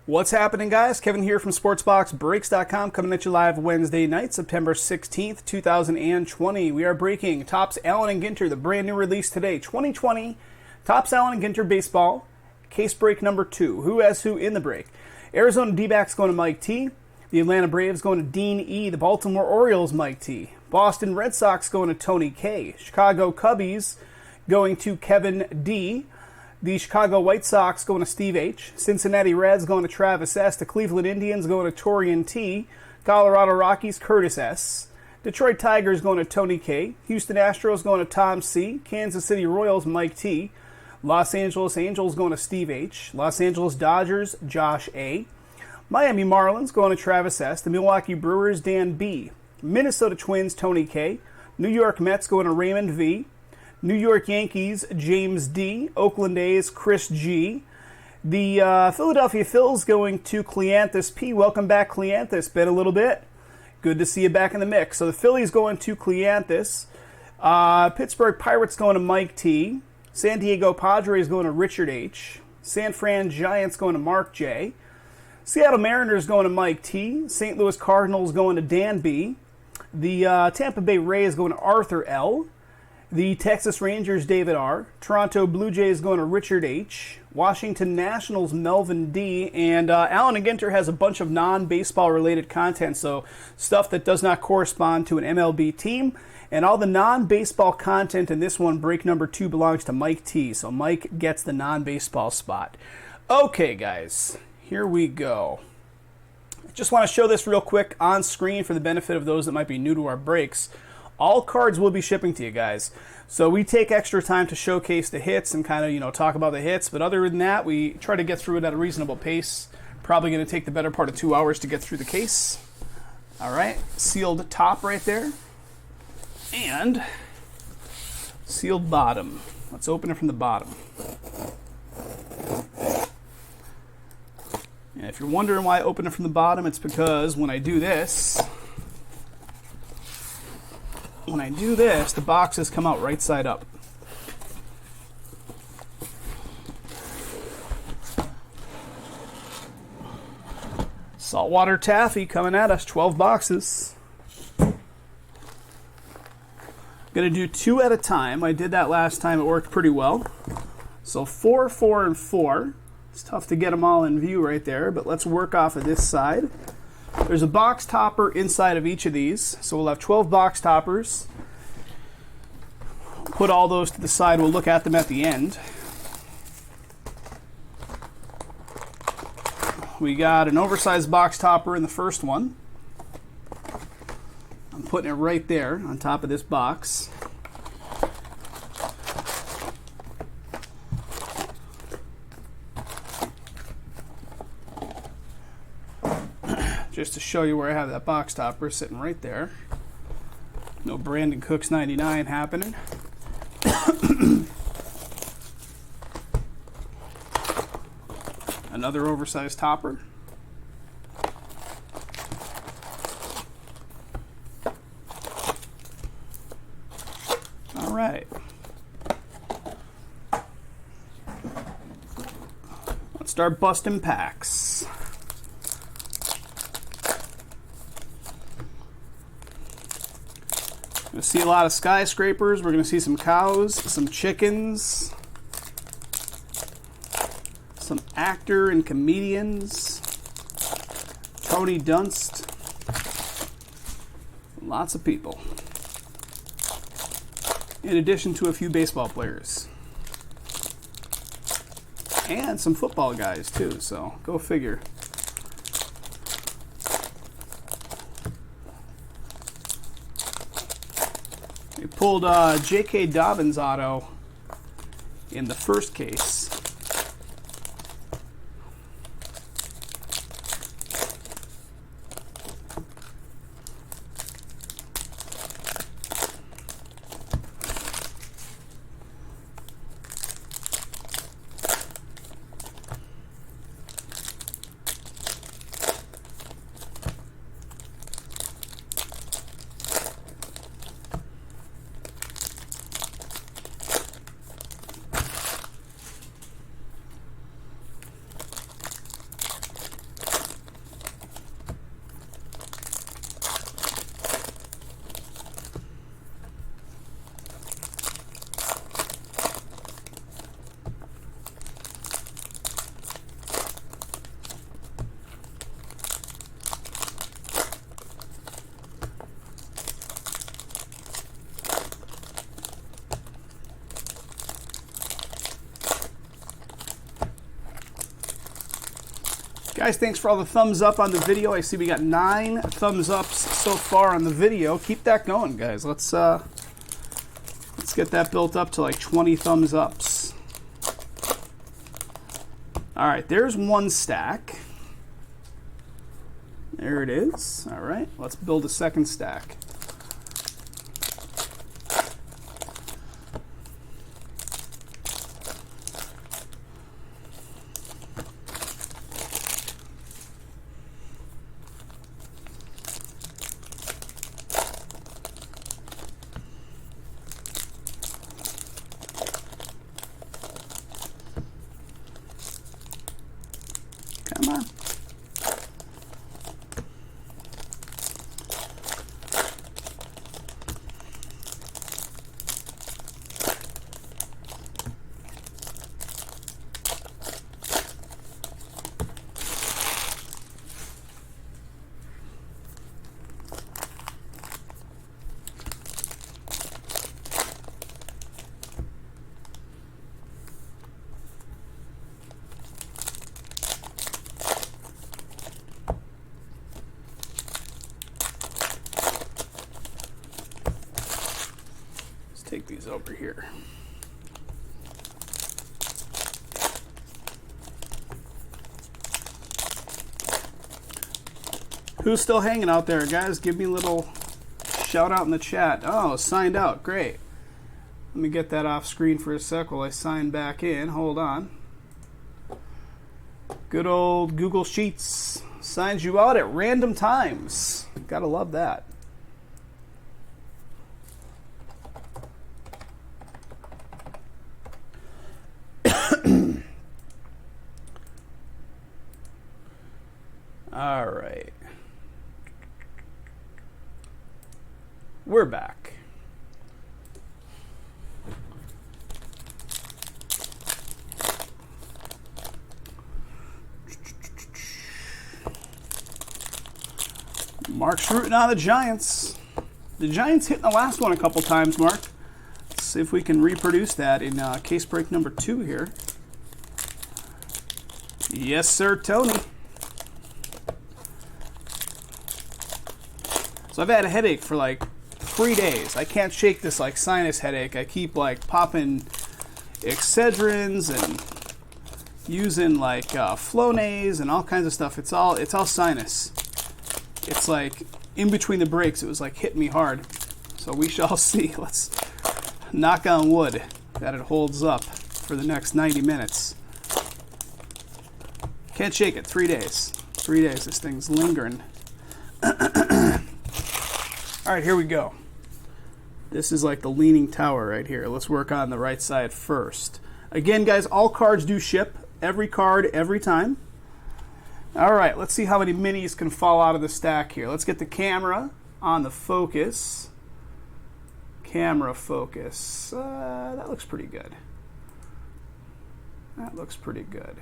What's happening, guys? Kevin here from SportsBoxBreaks.com, coming at you live Wednesday night, September 16th, 2020. We are breaking Topps Allen and Ginter, the brand new release today, 2020 Topps Allen and Ginter Baseball, case break number 2. Who has who in the break? Arizona D-backs going to Mike T. The Atlanta Braves going to Dean E. The Baltimore Orioles, Mike T. Boston Red Sox going to Tony K. Chicago Cubbies going to Kevin D. The Chicago White Sox going to Steve H. Cincinnati Reds going to Travis S. The Cleveland Indians going to Torian T. Colorado Rockies, Curtis S. Detroit Tigers going to Tony K. Houston Astros going to Tom C. Kansas City Royals, Mike T. Los Angeles Angels going to Steve H. Los Angeles Dodgers, Josh A. Miami Marlins going to Travis S. The Milwaukee Brewers, Dan B. Minnesota Twins, Tony K. New York Mets going to Raymond V. New York Yankees, James D. Oakland A's, Chris G. The Philadelphia Phils going to Cleanthus P. Welcome back, Cleanthus. Been a little bit. Good to see you back in the mix. So the Phillies going to Cleanthus. Pittsburgh Pirates going to Mike T. San Diego Padres going to Richard H. San Fran Giants going to Mark J. Seattle Mariners going to Mike T. St. Louis Cardinals going to Dan B. The Tampa Bay Rays going to Arthur L. The Texas Rangers, David R. Toronto Blue Jays going to Richard H. Washington Nationals, Melvin D. And Allen and Ginter has a bunch of non-baseball related content, so stuff that does not correspond to an MLB team. And all the non-baseball content in this one, break number 2, belongs to Mike T. So Mike gets the non-baseball spot. Okay, guys, here we go. Just want to show this real quick on screen for the benefit of those that might be new to our breaks. All cards will be shipping to you guys. So we take extra time to showcase the hits and kind of, talk about the hits. But other than that, we try to get through it at a reasonable pace. Probably going to take the better part of 2 hours to get through the case. All right, sealed top right there. And sealed bottom. Let's open it from the bottom. And if you're wondering why I open it from the bottom, it's because when I do this, the boxes come out right side up. Saltwater taffy coming at us, 12 boxes. Going to do 2 at a time. I did that last time. It worked pretty well. So 4, 4, and 4. It's tough to get them all in view right there, but let's work off of this side. There's a box topper inside of each of these, so we'll have 12 box toppers. Put all those to the side. We'll look at them at the end. We got an oversized box topper in the first one. I'm putting it right there on top of this box. Just to show you where I have that box topper sitting right there. No Brandon Cooks 99 happening. Another oversized topper. All right. Let's start busting packs. We're going to see a lot of skyscrapers. We're going to see some cows, some chickens, some actor and comedians, Tony Dunst, lots of people, in addition to a few baseball players, and some football guys too, so go figure. We pulled J.K. Dobbins auto in the first case. Guys, thanks for all the thumbs up on the video. I see we got 9 thumbs ups so far on the video. Keep that going, guys. Let's get that built up to like 20 thumbs ups. All right, there's one stack. There it is. All right, let's build a second stack. Come on. Take these over here. Who's still hanging out there, guys? Give me a little shout out in the chat. Oh, signed out. Great. Let me get that off screen for a sec while I sign back in. Hold on. Good old Google Sheets signs you out at random times. Gotta love that. All right. We're back. Mark's rooting on the Giants. The Giants hit in the last one a couple times, Mark. Let's see if we can reproduce that in case break number 2 here. Yes, sir, Tony. So I've had a headache for like 3 days. I can't shake this like sinus headache. I keep like popping Excedrins and using like Flonase and all kinds of stuff. It's all sinus. It's like in between the breaks, it was like hitting me hard. So we shall see. Let's knock on wood that it holds up for the next 90 minutes. Can't shake it. 3 days. 3 days. This thing's lingering. All right, here we go. This is like the leaning tower right here. Let's work on the right side first. Again, guys, all cards do ship. Every card, every time. All right, let's see how many minis can fall out of the stack here. Let's get the camera on the focus. Camera focus. That looks pretty good. That looks pretty good.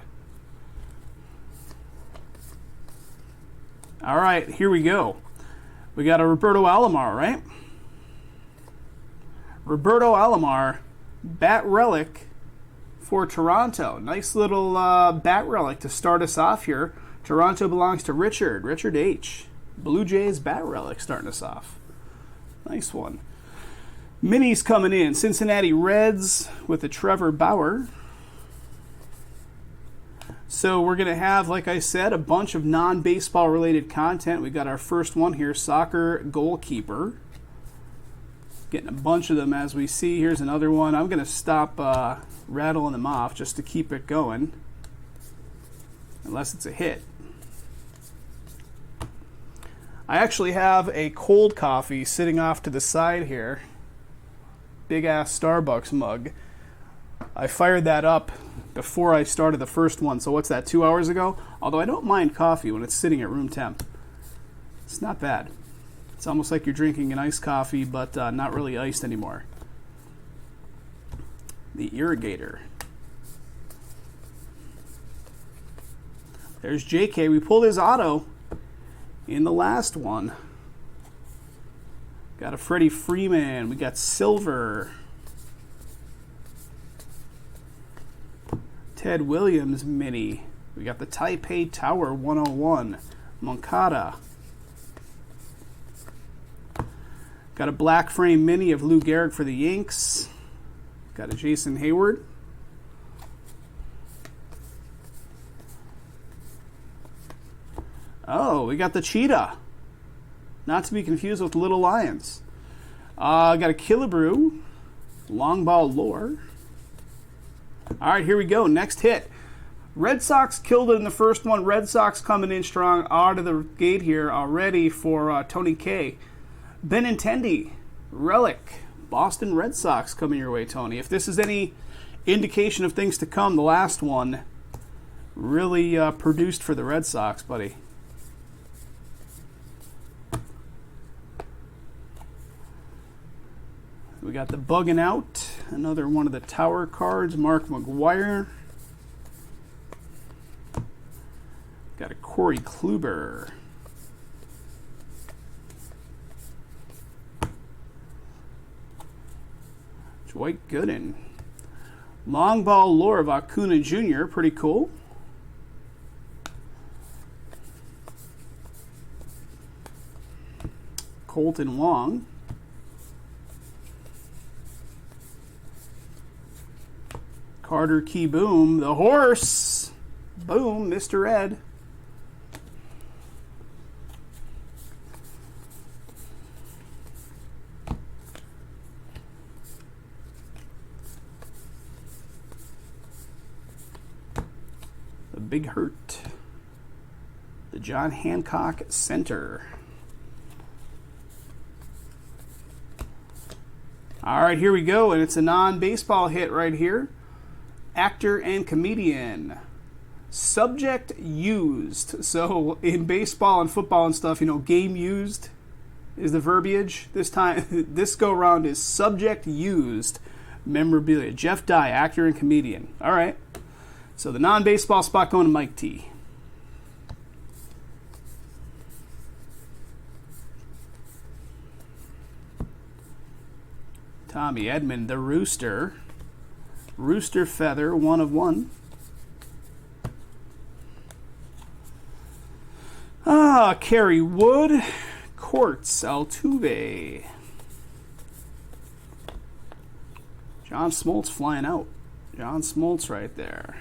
All right, here we go. We got a Roberto Alomar, right? Roberto Alomar, bat relic for Toronto. Nice little bat relic to start us off here. Toronto belongs to Richard H. Blue Jays bat relic starting us off. Nice one. Minis coming in. Cincinnati Reds with a Trevor Bauer. So we're going to have, like I said, a bunch of non-baseball related content. We got our first one here, soccer goalkeeper. Getting a bunch of them as we see. Here's another one. I'm going to stop rattling them off just to keep it going. Unless it's a hit. I actually have a cold coffee sitting off to the side here. Big ass Starbucks mug. I fired that up before I started the first one. So what's that, 2 hours ago? Although I don't mind coffee when it's sitting at room temp. It's not bad. It's almost like you're drinking an iced coffee, but not really iced anymore. The irrigator. There's JK. We pulled his auto in the last one. Got a Freddie Freeman. We got Silver. Ted Williams mini. We got the Taipei Tower 101. Moncada. Got a black frame mini of Lou Gehrig for the Yanks. Got a Jason Hayward. Oh, we got the Cheetah. Not to be confused with Little Lions. Got a Killebrew. Long ball lore. All right, here we go. Next hit. Red Sox killed it in the first one. Red Sox coming in strong out of the gate here already for Tony K. Benintendi, Relic, Boston Red Sox coming your way, Tony. If this is any indication of things to come, the last one really produced for the Red Sox, buddy. We got the Bugging Out, another one of the Tower cards, Mark McGuire. Got a Corey Kluber. Dwight Gooden. Long ball lore of Acuna Jr., pretty cool. Colton Wong. Carter Key Boom, the horse. Boom, Mr. Ed. The Big Hurt. The John Hancock Center. All right, here we go, and it's a non-baseball hit right here. Actor and comedian. Subject used. So in baseball and football and stuff, you know, game used is the verbiage. This time, this go around is subject used memorabilia. Jeff Dye, actor and comedian. All right. So the non-baseball spot going to Mike T. Tommy Edmond, the Rooster. Rooster Feather, 1 of 1. Kerry Wood. Quartz, Altuve. John Smoltz flying out. John Smoltz right there.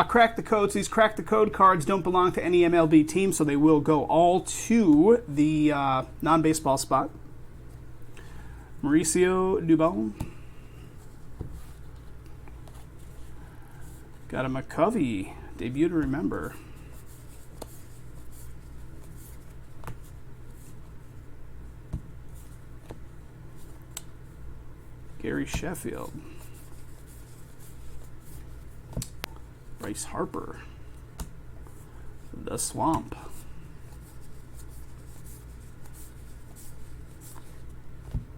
Crack the codes. These crack the code cards don't belong to any MLB team, so they will go all to the non-baseball spot. Mauricio Dubon. Got a McCovey. Debut to remember. Gary Sheffield. Bryce Harper. The Swamp.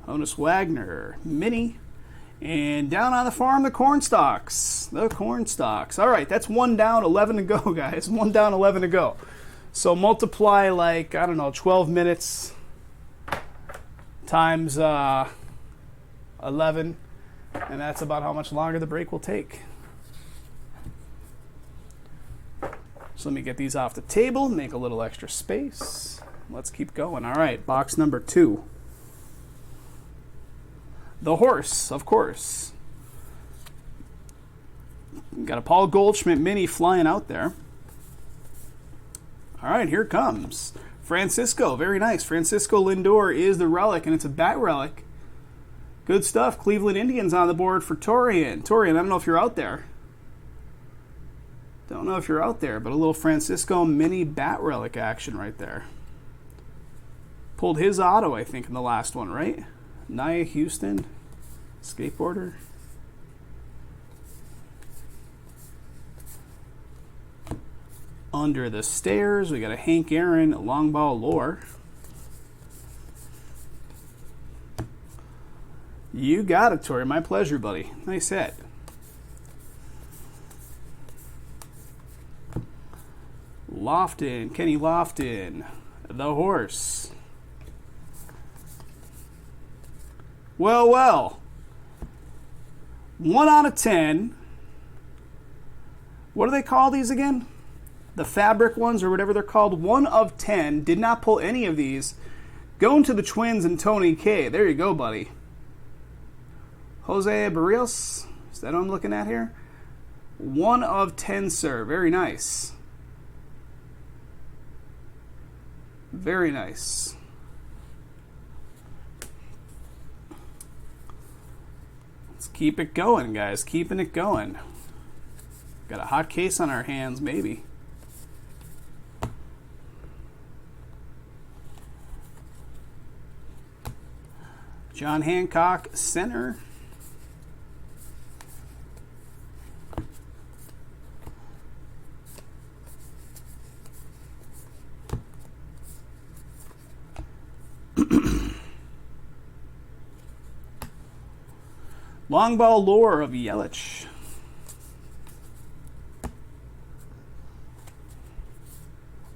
Honus Wagner. Mini. And down on the farm, the corn stalks. The corn stalks. All right, that's 1 down, 11 to go, guys. 1 down, 11 to go. So multiply, like, I don't know, 12 minutes times 11. And that's about how much longer the break will take. So let me get these off the table, make a little extra space. Let's keep going. All right, box number 2. The horse, of course. Got a Paul Goldschmidt mini flying out there. All right, here it comes. Francisco, very nice. Francisco Lindor is the relic, and it's a bat relic. Good stuff. Cleveland Indians on the board for Torian. Torian, I don't know if you're out there. Don't know if you're out there, but a little Francisco mini bat relic action right there. Pulled his auto, I think, in the last one, right? Nia Houston, skateboarder. Under the Stairs, we got a Hank Aaron long ball lore. You got it, Tori. My pleasure, buddy. Nice hit. Lofton, Kenny Lofton, the horse. Well, well. 1 out of 10. What do they call these again? The fabric ones or whatever they're called. 1 of 10. Did not pull any of these. Going to the Twins and Tony K. There you go, buddy. Jose Barrios. Is that what I'm looking at here? 1 of 10, sir. Very nice. Very nice. Let's keep it going, guys. Keeping it going. Got a hot case on our hands, maybe. John Hancock, center. Long ball lore of Yelich.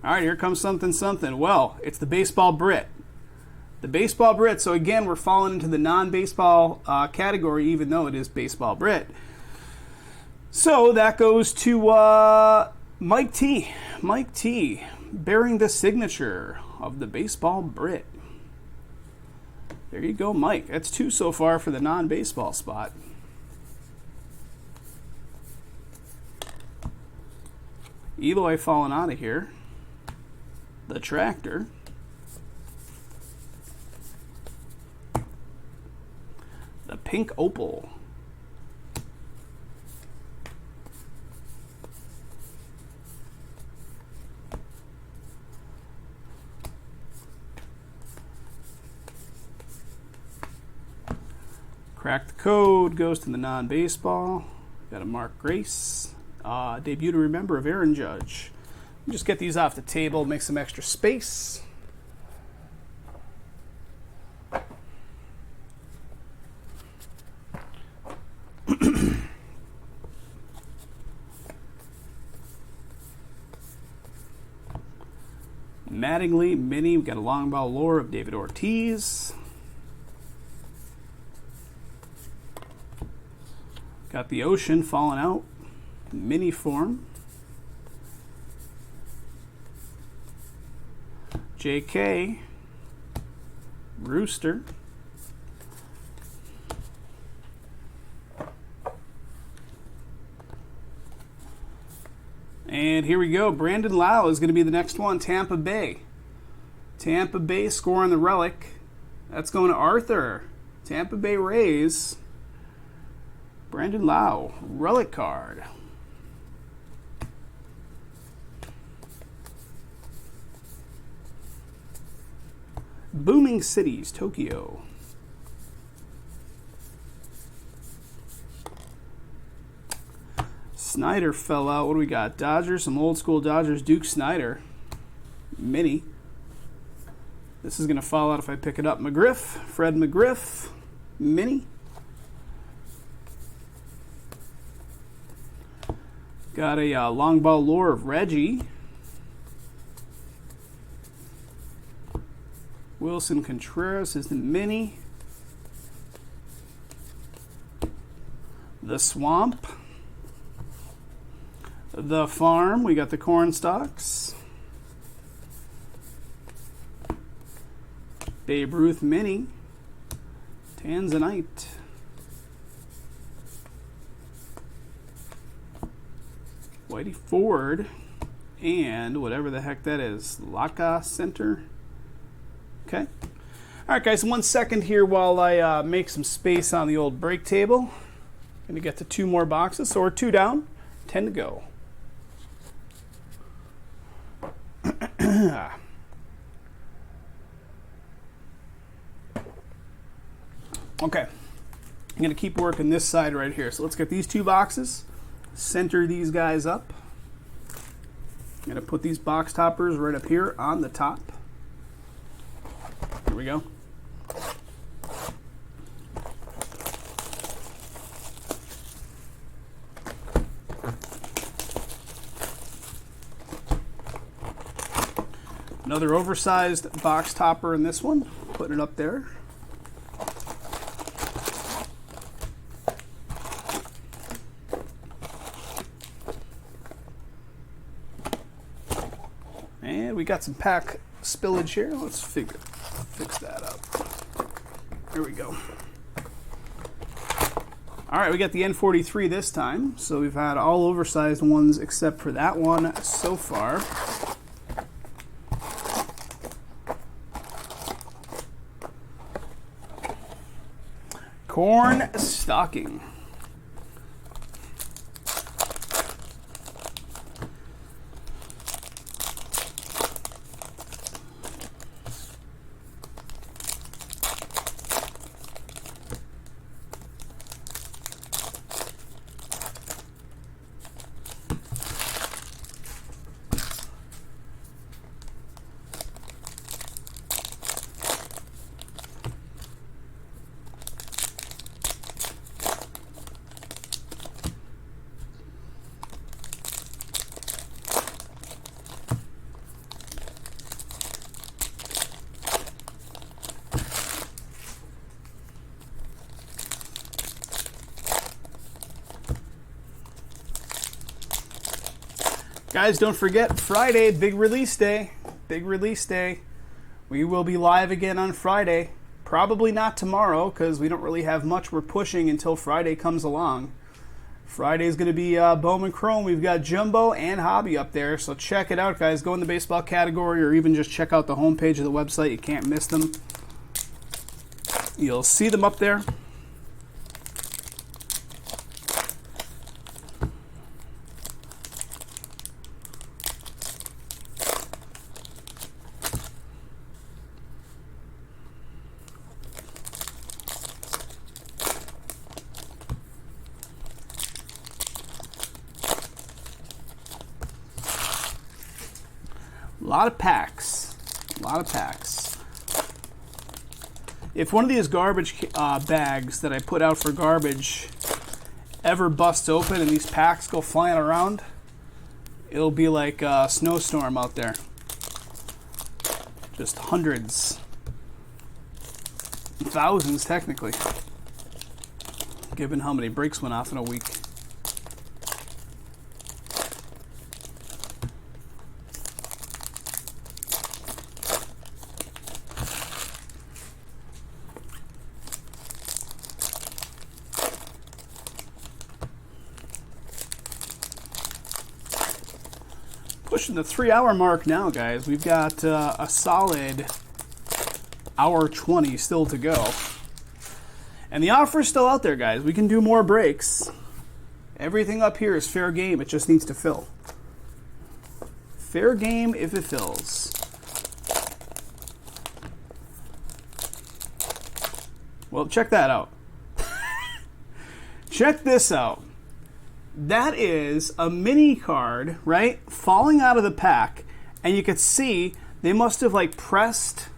All right, here comes something. Well, it's the Baseball Brit. The Baseball Brit. So again, we're falling into the non-baseball category, even though it is Baseball Brit. So that goes to Mike T. Mike T. bearing the signature of the Baseball Brit. There you go, Mike. That's 2 so far for the non-baseball spot. Eloy falling out of here. The Tractor. The Pink Opal. Crack the Code goes to the non-baseball. Got a Mark Grace. Debut to remember of Aaron Judge. Just get these off the table, make some extra space. Mattingly Mini. We've got a long ball lore of David Ortiz. Got the Ocean falling out. Mini form. JK. Rooster. And here we go. Brandon Lau is going to be the next one. Tampa Bay. Tampa Bay scoring the relic. That's going to Arthur. Tampa Bay Rays. Brandon Lau. Relic card. Booming Cities, Tokyo. Snyder fell out. What do we got? Dodgers, some old school Dodgers. Duke Snyder. Mini. This is going to fall out if I pick it up. McGriff. Fred McGriff. Mini. Got a long ball lore of Reggie. Wilson Contreras is the mini. The Swamp. The Farm. We got the corn stalks. Babe Ruth mini. Tanzanite. Whitey Ford. And whatever the heck that is. Laka Center. Okay. All right, guys, 1 second here while I make some space on the old break table. Going to get to 2 more boxes. So we're 2 down, 10 to go. Okay. I'm going to keep working this side right here. So let's get these 2 boxes, center these guys up. I'm going to put these box toppers right up here on the top. Here we go. Another oversized box topper in this one. Putting it up there. we got some pack spillage here. Let's fix that up. There we go. All right, we got the N43 this time. So we've had all oversized ones except for that one so far. Corn stocking. Guys, don't forget, Friday, big release day. Big release day. We will be live again on Friday. Probably not tomorrow, because we don't really have much we're pushing until Friday comes along. Friday is going to be Bowman Chrome. We've got Jumbo and Hobby up there, so check it out, guys. Go in the baseball category, or even just check out the homepage of the website. You can't miss them. You'll see them up there. A lot of packs. A lot of packs. If one of these garbage bags that I put out for garbage ever busts open and these packs go flying around, it'll be like a snowstorm out there. Just hundreds. Thousands, technically. Given how many breaks went off in a week. Pushing the 3-hour mark now, guys. We've got a solid hour 20 still to go. And the offer is still out there, guys. We can do more breaks. Everything up here is fair game. It just needs to fill. Fair game if it fills. Well, check that out. Check this out. That is a mini card, right, falling out of the pack, and you could see they must have like pressed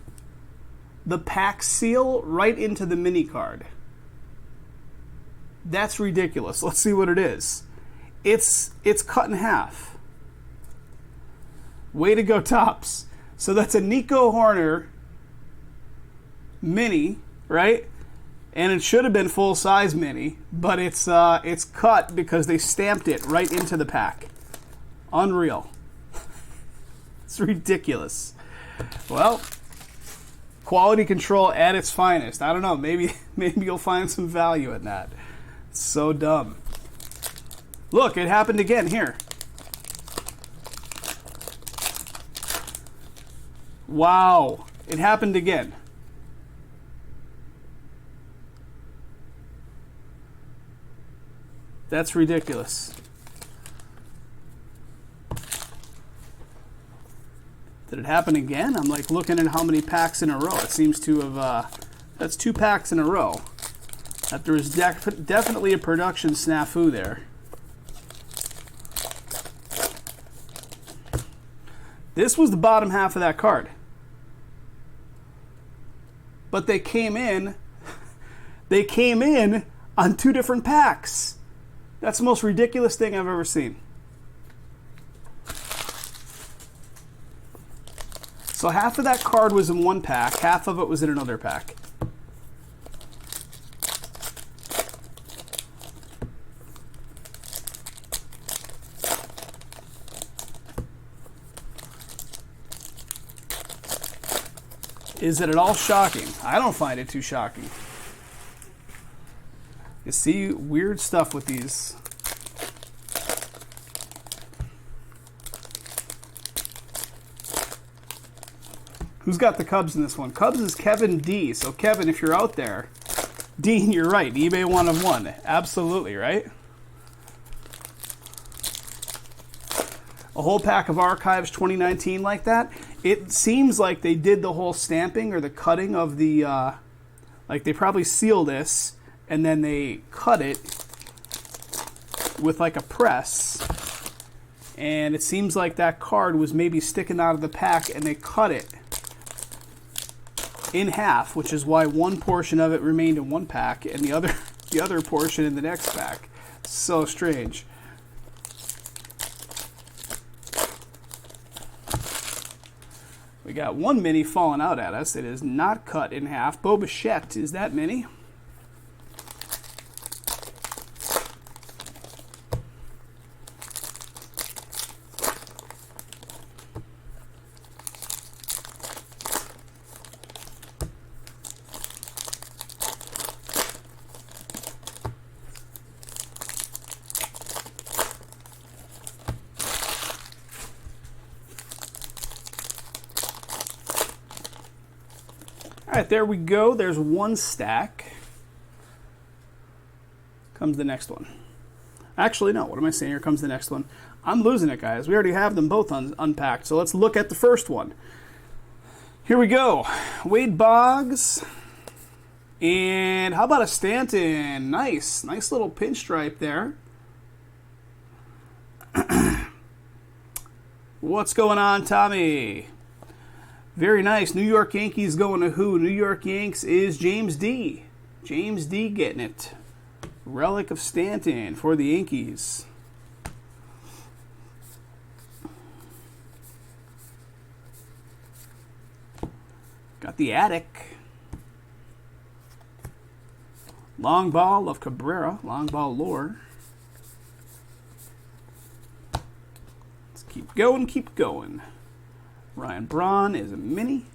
the pack seal right into the mini card. That's ridiculous. Let's see what it is. It's cut in half. Way to go, Topps. So that's a Nico Horner mini, right? And it should have been full-size mini, but it's cut because they stamped it right into the pack. Unreal. It's ridiculous. Well, quality control at its finest. I don't know. Maybe you'll find some value in that. It's so dumb. Look, it happened again here. Wow. It happened again. That's ridiculous. Did it happen again? I'm like looking at how many packs in a row. It seems to have, that's 2 packs in a row. That there is definitely a production snafu there. This was the bottom half of that card. But they came in on 2 different packs. That's the most ridiculous thing I've ever seen. So half of that card was in one pack, half of it was in another pack. Is it at all shocking? I don't find it too shocking. You see weird stuff with these. Who's got the Cubs in this one? Cubs is Kevin D. So Kevin, if you're out there, Dean, you're right. eBay 1 of 1. Absolutely, right? A whole pack of Archives 2019 like that. It seems like they did the whole stamping or the cutting of the, like they probably seal this and then they cut it with like a press. And it seems like that card was maybe sticking out of the pack and they cut it in half, which is why one portion of it remained in one pack and the other portion in the next pack. So strange. We got one mini falling out at us. It is not cut in half. Bo Bichette is that mini. All right, there we go. There's one stack. Comes the next one. Actually, no. What am I saying? Here comes the next one. I'm losing it, guys. We already have them both unpacked. So let's look at the first one. Here we go. Wade Boggs. And how about a Stanton? Nice. Nice little pinstripe there. What's going on, Tommy? Very nice. New York Yankees going to who? New York Yanks is James D. James D getting it. Relic of Stanton for the Yankees. Got the Attic. Long ball of Cabrera. Long ball lore. Let's keep going, keep going. Ryan Braun is a mini.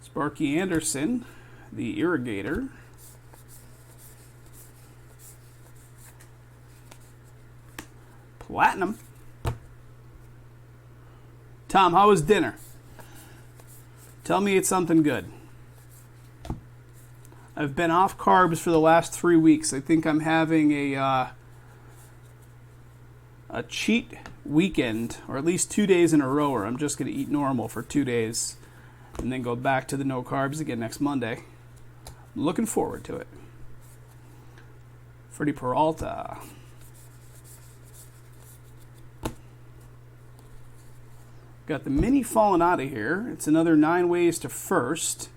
Sparky Anderson, the Irrigator. Platinum. Tom, how was dinner? Tell me it's something good. I've been off carbs for the last 3 weeks. I think I'm having a cheat weekend, or at least 2 days in a row, where I'm just going to eat normal for 2 days and then go back to the no carbs again next Monday. I'm looking forward to it. Freddie Peralta. Got the mini falling out of here. It's another 9 ways to first.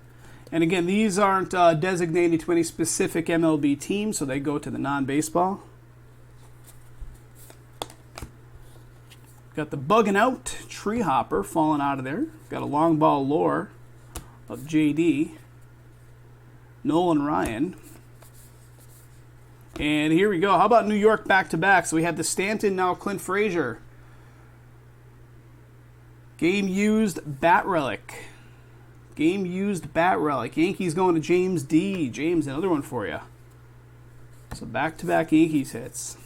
And again, these aren't designated to any specific MLB team, so they go to the non-baseball. Got the bugging out tree hopper falling out of there. Got a long ball lore of JD. Nolan Ryan. And here we go. How about New York back-to-back? So we have the Stanton, now Clint Frazier. Game used bat relic. Game used bat relic. Yankees going to James D. James, another one for you. So back-to-back Yankees hits.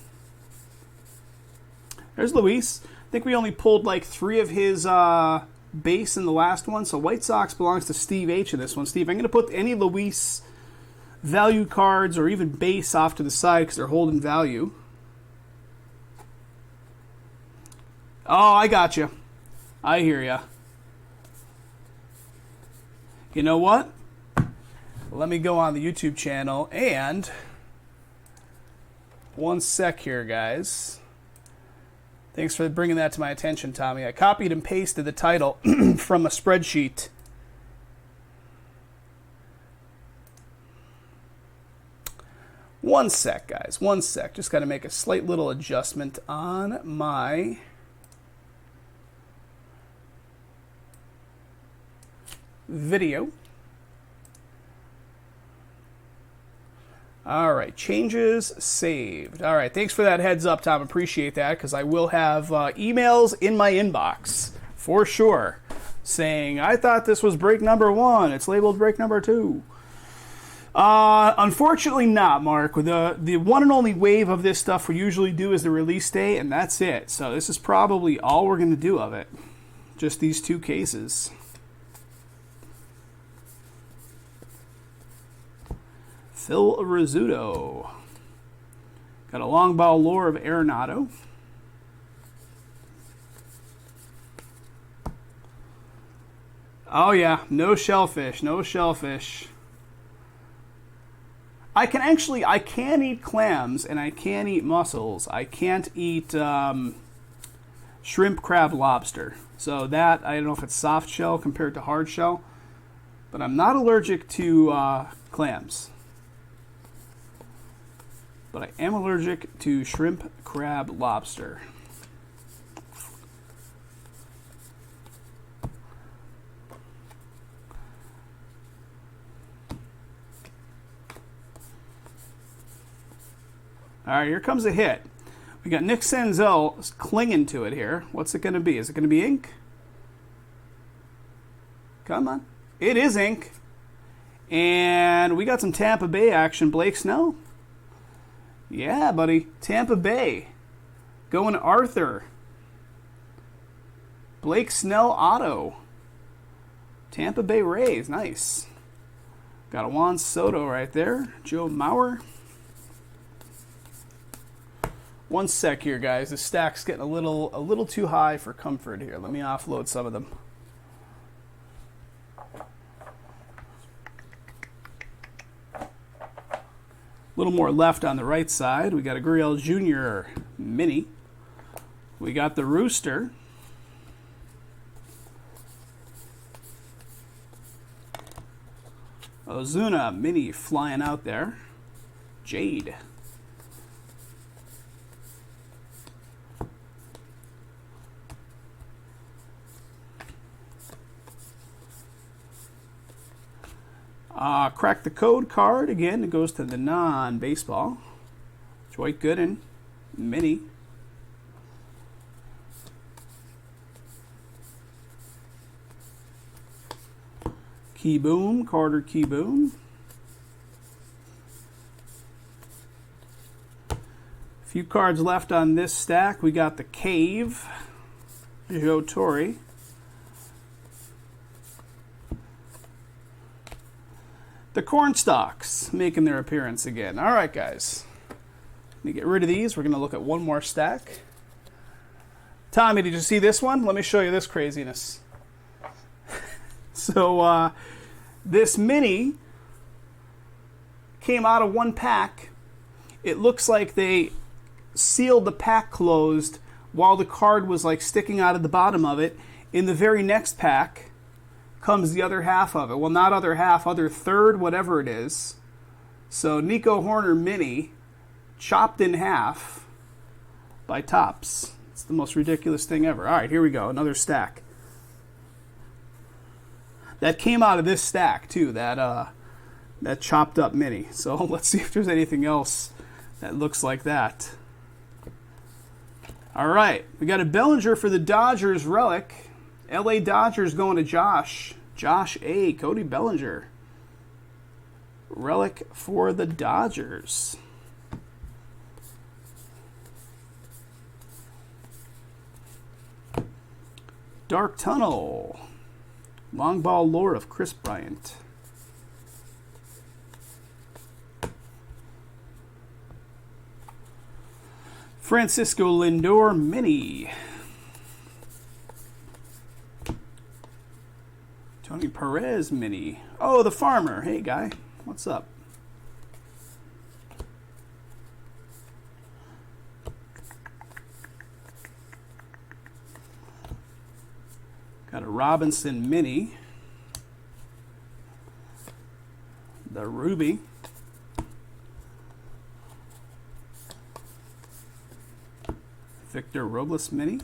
There's Luis. I think we only pulled like 3 of his base in the last one. So White Sox belongs to Steve H in this one. Steve, I'm going to put any Luis value cards or even base off to the side because they're holding value. Oh, I got you. I hear ya. You know what? Let me go on the YouTube channel and... One sec here, guys. Thanks for bringing that to my attention, Tommy. I copied and pasted the title from a spreadsheet. One sec, guys. One sec. Just got to make a slight little adjustment on my video. All right, changes saved. All right, thanks for that heads up, Tom. Appreciate that, because I will have emails in my inbox for sure saying, I thought this was break number 1. It's labeled break number 2. Unfortunately not, Mark. The one and only wave of this stuff we usually do is the release date, and that's it. So this is probably all we're going to do of it. Just these 2 cases. Phil Rizzuto. Got a long ball lore of Arenado. Oh yeah, no shellfish, no shellfish. I can eat clams and I can eat mussels. I can't eat shrimp, crab, lobster. So that, I don't know if it's soft shell compared to hard shell, but I'm not allergic to clams. But I am allergic to shrimp, crab, lobster. All right, here comes a hit. We got Nick Senzel clinging to it here. What's it going to be? Is it going to be ink? Come on. It is ink. And we got some Tampa Bay action. Blake Snell? Yeah, buddy. Tampa Bay. Going Arthur. Blake Snell auto. Tampa Bay Rays. Nice. Got a Juan Soto right there. Joe Mauer. One sec here, guys. The stack's getting a little too high for comfort here. Let me offload some of them. A little more left on the right side. We got a Gurriel Jr. Mini. We got the Rooster. Ozuna Mini flying out there. Jade. Crack the code card. Again, it goes to the non-baseball. Dwight Gooden, Mini. Key Boom, Carter Key Boom. A few cards left on this stack. We got the Cave, Joe Torre. The corn stalks making their appearance again. All right, guys. Let me get rid of these. We're going to look at one more stack. Tommy, did you see this one? Let me show you this craziness. So, this mini came out of one pack. It looks like they sealed the pack closed while the card was like sticking out of the bottom of it. In the very next pack comes the other half of it. Well, not other half, other third, whatever it is. So Nico Horner Mini chopped in half by Topps. It's the most ridiculous thing ever. All right, here we go. Another stack. That came out of this stack too, that chopped up Mini. So let's see if there's anything else that looks like that. All right, we got a Bellinger for the Dodgers relic. LA Dodgers going to Josh. Josh A. Cody Bellinger. Relic for the Dodgers. Dark Tunnel. Long ball lore of Chris Bryant. Francisco Lindor Mini. Tony Perez Mini. Oh, the farmer. Hey, guy. What's up? Got a Robinson Mini. The Ruby. Victor Robles Mini.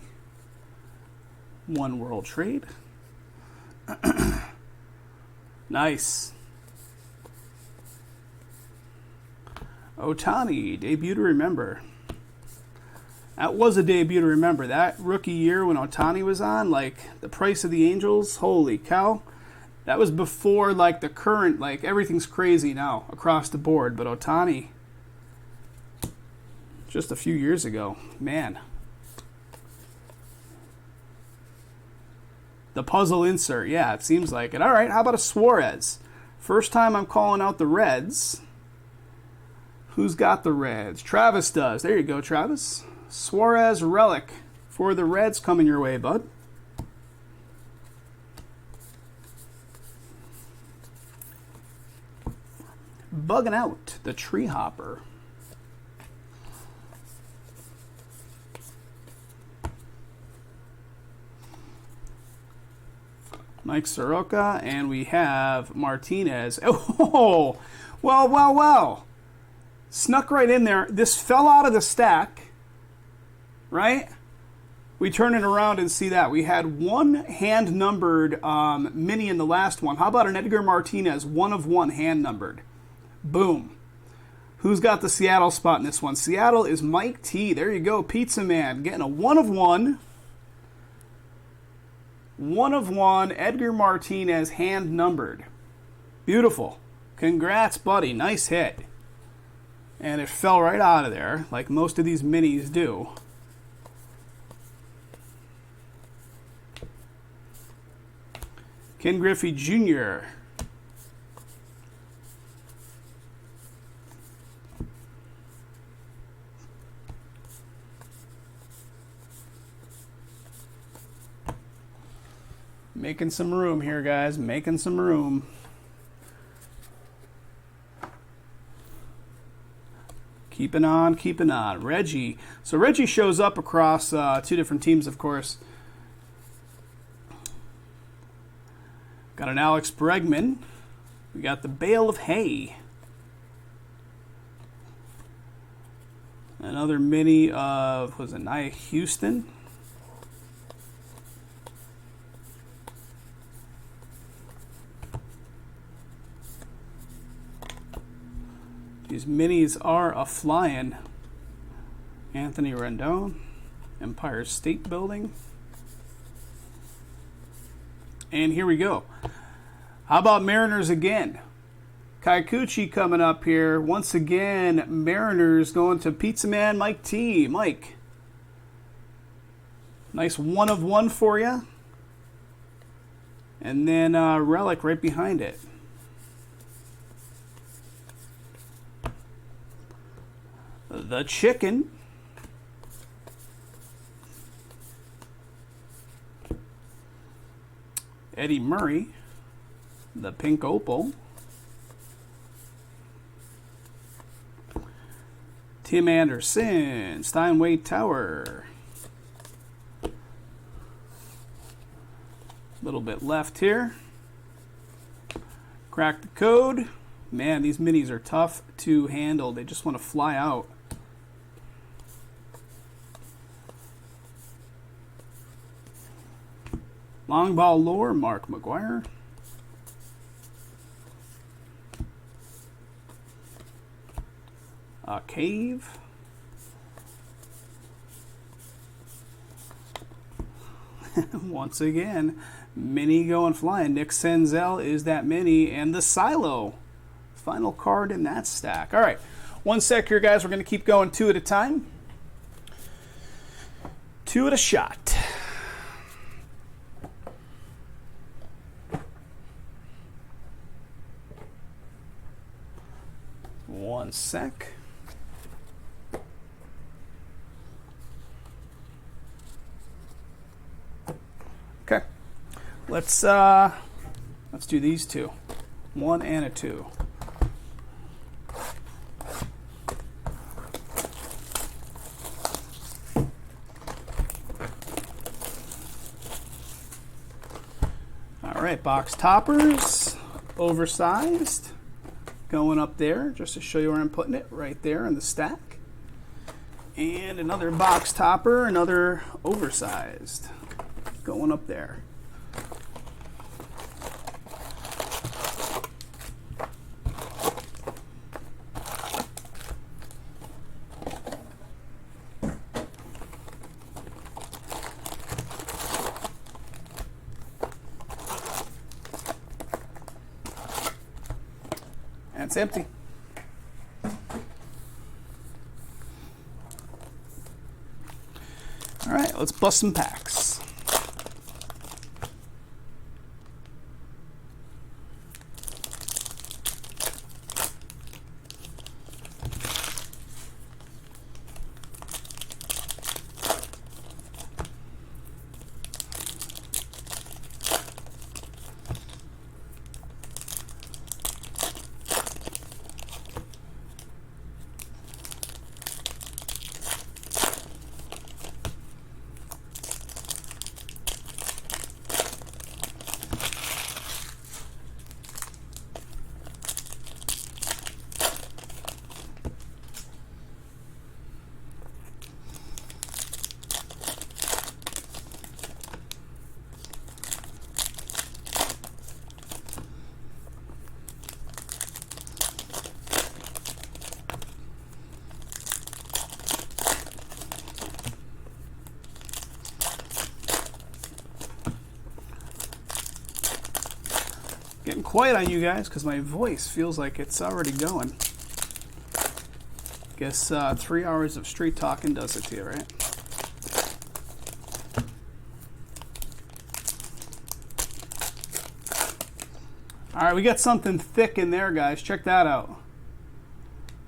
One World Trade. Nice. Ohtani, debut to remember. That was a debut to remember. That rookie year when Ohtani was on, like the price of the Angels, holy cow. That was before like the current, like everything's crazy now across the board. But Ohtani, just a few years ago, man. The puzzle insert, yeah, it seems like it. All right, how about a Suarez? First time I'm calling out the Reds. Who's got the Reds? Travis does. There you go, Travis. Suarez relic for the Reds coming your way, bud. Bugging out the tree hopper. Mike Soroka, and we have Martinez. Oh, well. Snuck right in there. This fell out of the stack, right? We turn it around and see that. We had one hand-numbered mini in the last one. How about an Edgar Martinez, 1 of 1 hand-numbered? Boom. Who's got the Seattle spot in this one? Seattle is Mike T. There you go, Pizza Man. Getting a 1 of 1. 1 of 1, Edgar Martinez, hand-numbered. Beautiful. Congrats, buddy. Nice hit. And it fell right out of there, like most of these minis do. Ken Griffey Jr. Making some room here, guys. Making some room. Keeping on. Reggie. So Reggie shows up across 2 different teams, of course. Got an Alex Bregman. We got the bale of hay. Another mini of, was it Nia Houston? These minis are a flying. Anthony Rendon, Empire State Building. And here we go. How about Mariners again? Kikuchi coming up here. Once again, Mariners going to Pizza Man Mike T. Mike. Nice 1 of 1 for you. And then Relic right behind it. The Chicken. Eddie Murray. The Pink Opal. Tim Anderson. Steinway Tower. A little bit left here. Crack the code. Man, these minis are tough to handle. They just want to fly out. Long ball lore, Mark McGuire. Cave. Once again, mini going flying. Nick Senzel is that mini, and the Silo. Final card in that stack. All right, 1 sec here, guys. We're going to keep going 2 at a time. 2 at a shot. One sec. Okay. Let's do these 2. 1 and a 2. All right, box toppers, oversized. Going up there, just to show you where I'm putting it, right there in the stack. And another box topper, another oversized, going up there. It's empty. All right, let's bust some packs. Getting quiet on you guys because my voice feels like it's already going. Guess 3 hours of straight talking does it to you, right? All right, we got something thick in there, guys. Check that out.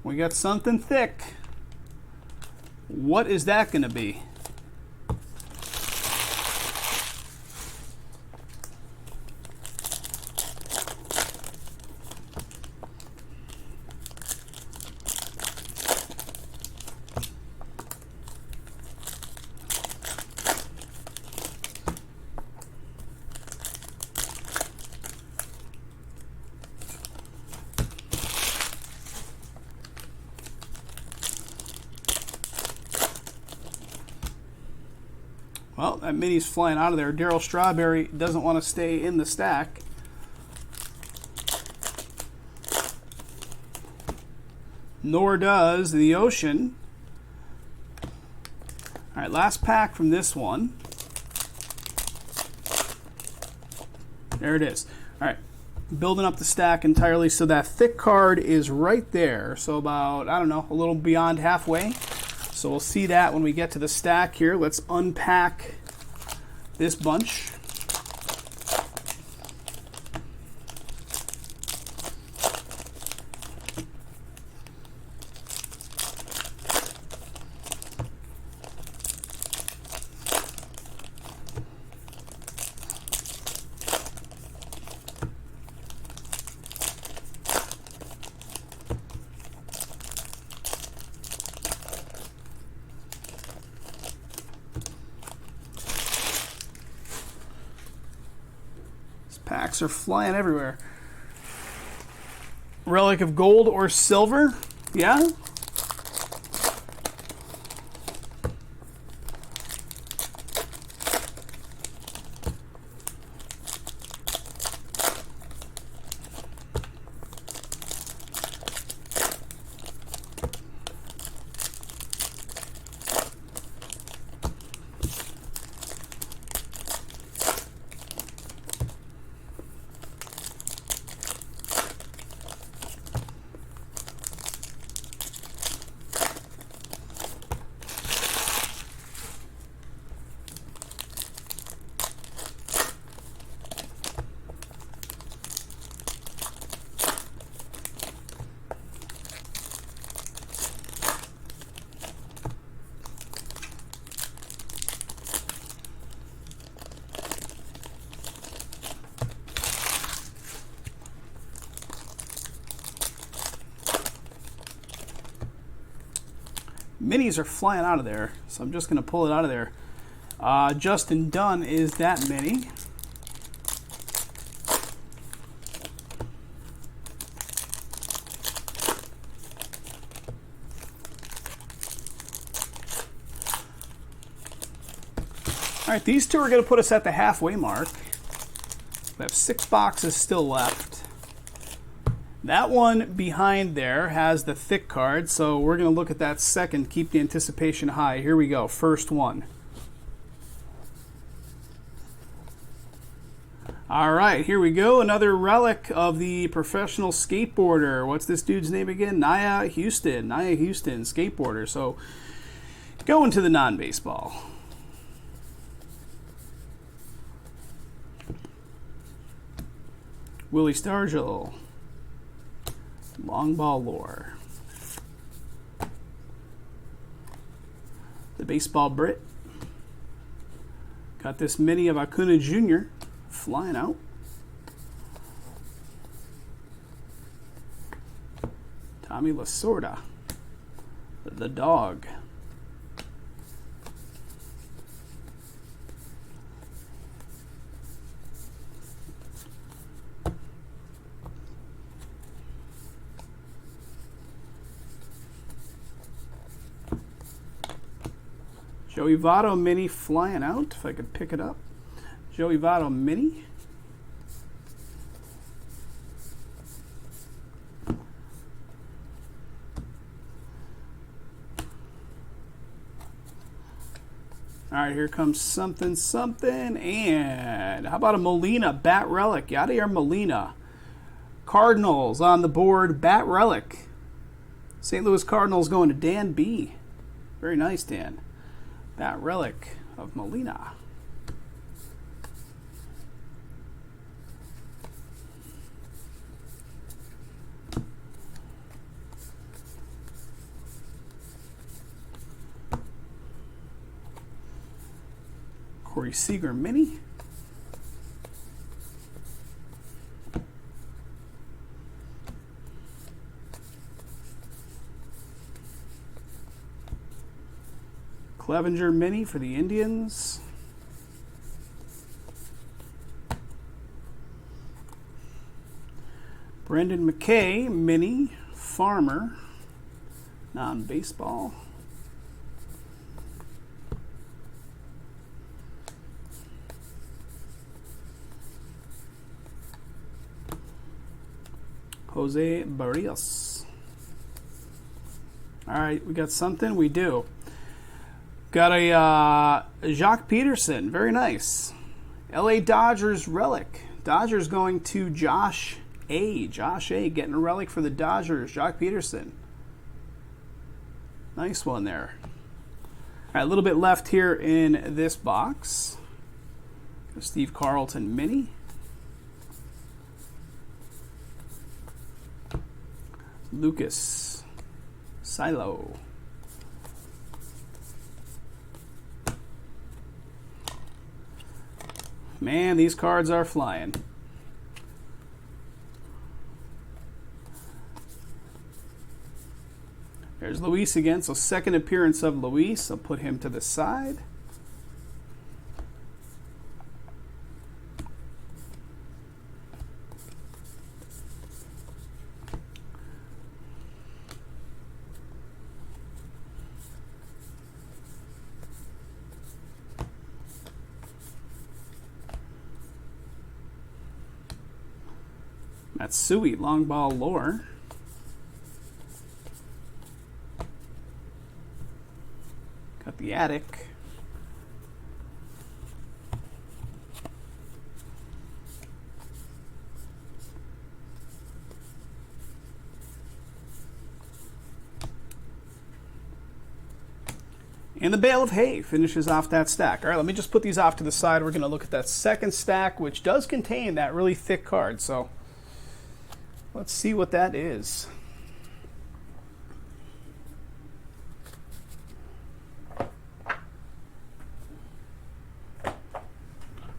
We got something thick. What is that going to be? Well, that mini's flying out of there. Darryl Strawberry doesn't want to stay in the stack. Nor does the Ocean. All right, last pack from this one. There it is. All right, building up the stack entirely. So that thick card is right there. So about, I don't know, a little beyond halfway. So we'll see that when we get to the stack here. Let's unpack this bunch. Packs are flying everywhere. Relic of gold or silver? Yeah? Minis are flying out of there, so I'm just going to pull it out of there. Justin Dunn is that mini. All right, these two are going to put us at the halfway mark. We have 6 boxes still left. That one behind there has the thick card, so we're going to look at that second, keep the anticipation high. Here we go, first one. All right, here we go. Another relic of the professional skateboarder. What's this dude's name again? Nia Houston, skateboarder. So going to the non-baseball. Willie Stargell, long ball lore. The baseball Brit. Got this mini of Acuna Jr. flying out. Tommy Lasorda, the dog. Joey Votto mini flying out, if I could pick it up. Joey Votto mini. All right, here comes something. And how about a Molina bat relic? Yadier Molina. Cardinals on the board, bat relic. St. Louis Cardinals going to Dan B. Very nice, Dan. Bat relic of Molina. Corey Seager mini. Clevenger mini for the Indians. Brendan McKay mini Farmer, non-baseball. Jose Barrios. All right, we got something. We do. Got a Jacques Peterson. Very nice. LA Dodgers relic. Dodgers going to Josh A. Josh A. getting a relic for the Dodgers. Jacques Peterson. Nice one there. All right, a little bit left here in this box. Steve Carlton mini. Lucas Silo. Man, these cards are flying. There's Luis again, so second appearance of Luis. I'll put him to the side. Matsui, long ball lore. Got the attic. And the bale of hay finishes off that stack. All right, let me just put these off to the side. We're going to look at that second stack, which does contain that really thick card. So let's see what that is.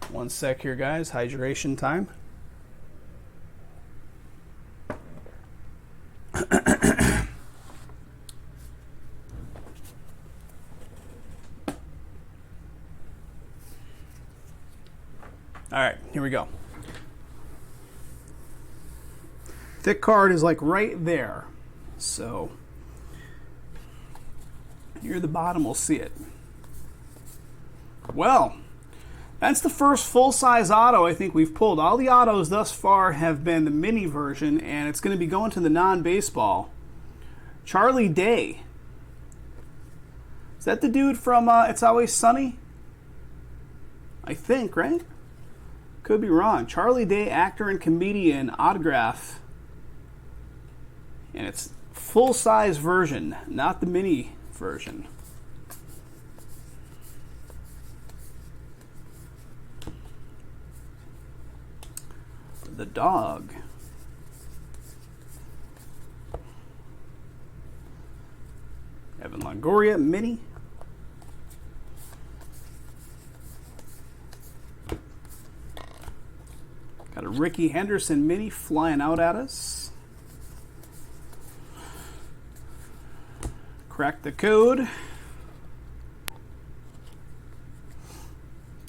One sec here, guys. Hydration time. All right, here we go. Thick card is like right there. So near the bottom, we'll see it. Well, that's the first full-size auto I think we've pulled. All the autos thus far have been the mini version, and it's going to be going to the non-baseball. Charlie Day. Is that the dude from It's Always Sunny? I think, right? Could be wrong. Charlie Day, actor and comedian, autograph. And it's full-size version, not the mini version. The dog. Evan Longoria, mini. Got a Ricky Henderson mini flying out at us. Crack the code.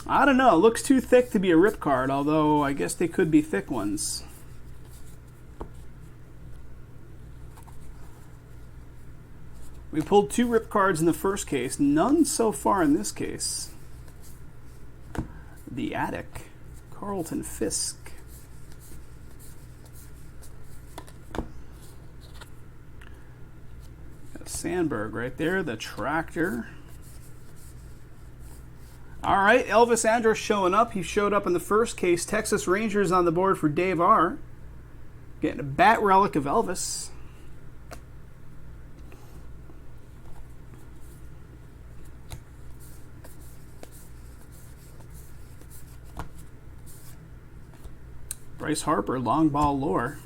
I don't know. It looks too thick to be a rip card, although I guess they could be thick ones. We pulled 2 rip cards in the first case. None so far in this case. The Attic. Carlton Fisk. Got Sandberg right there. The Tractor. All right, Elvis Andrus showing up. He showed up in the first case. Texas Rangers on the board for Dave R. Getting a bat relic of Elvis. Bryce Harper, long ball lore.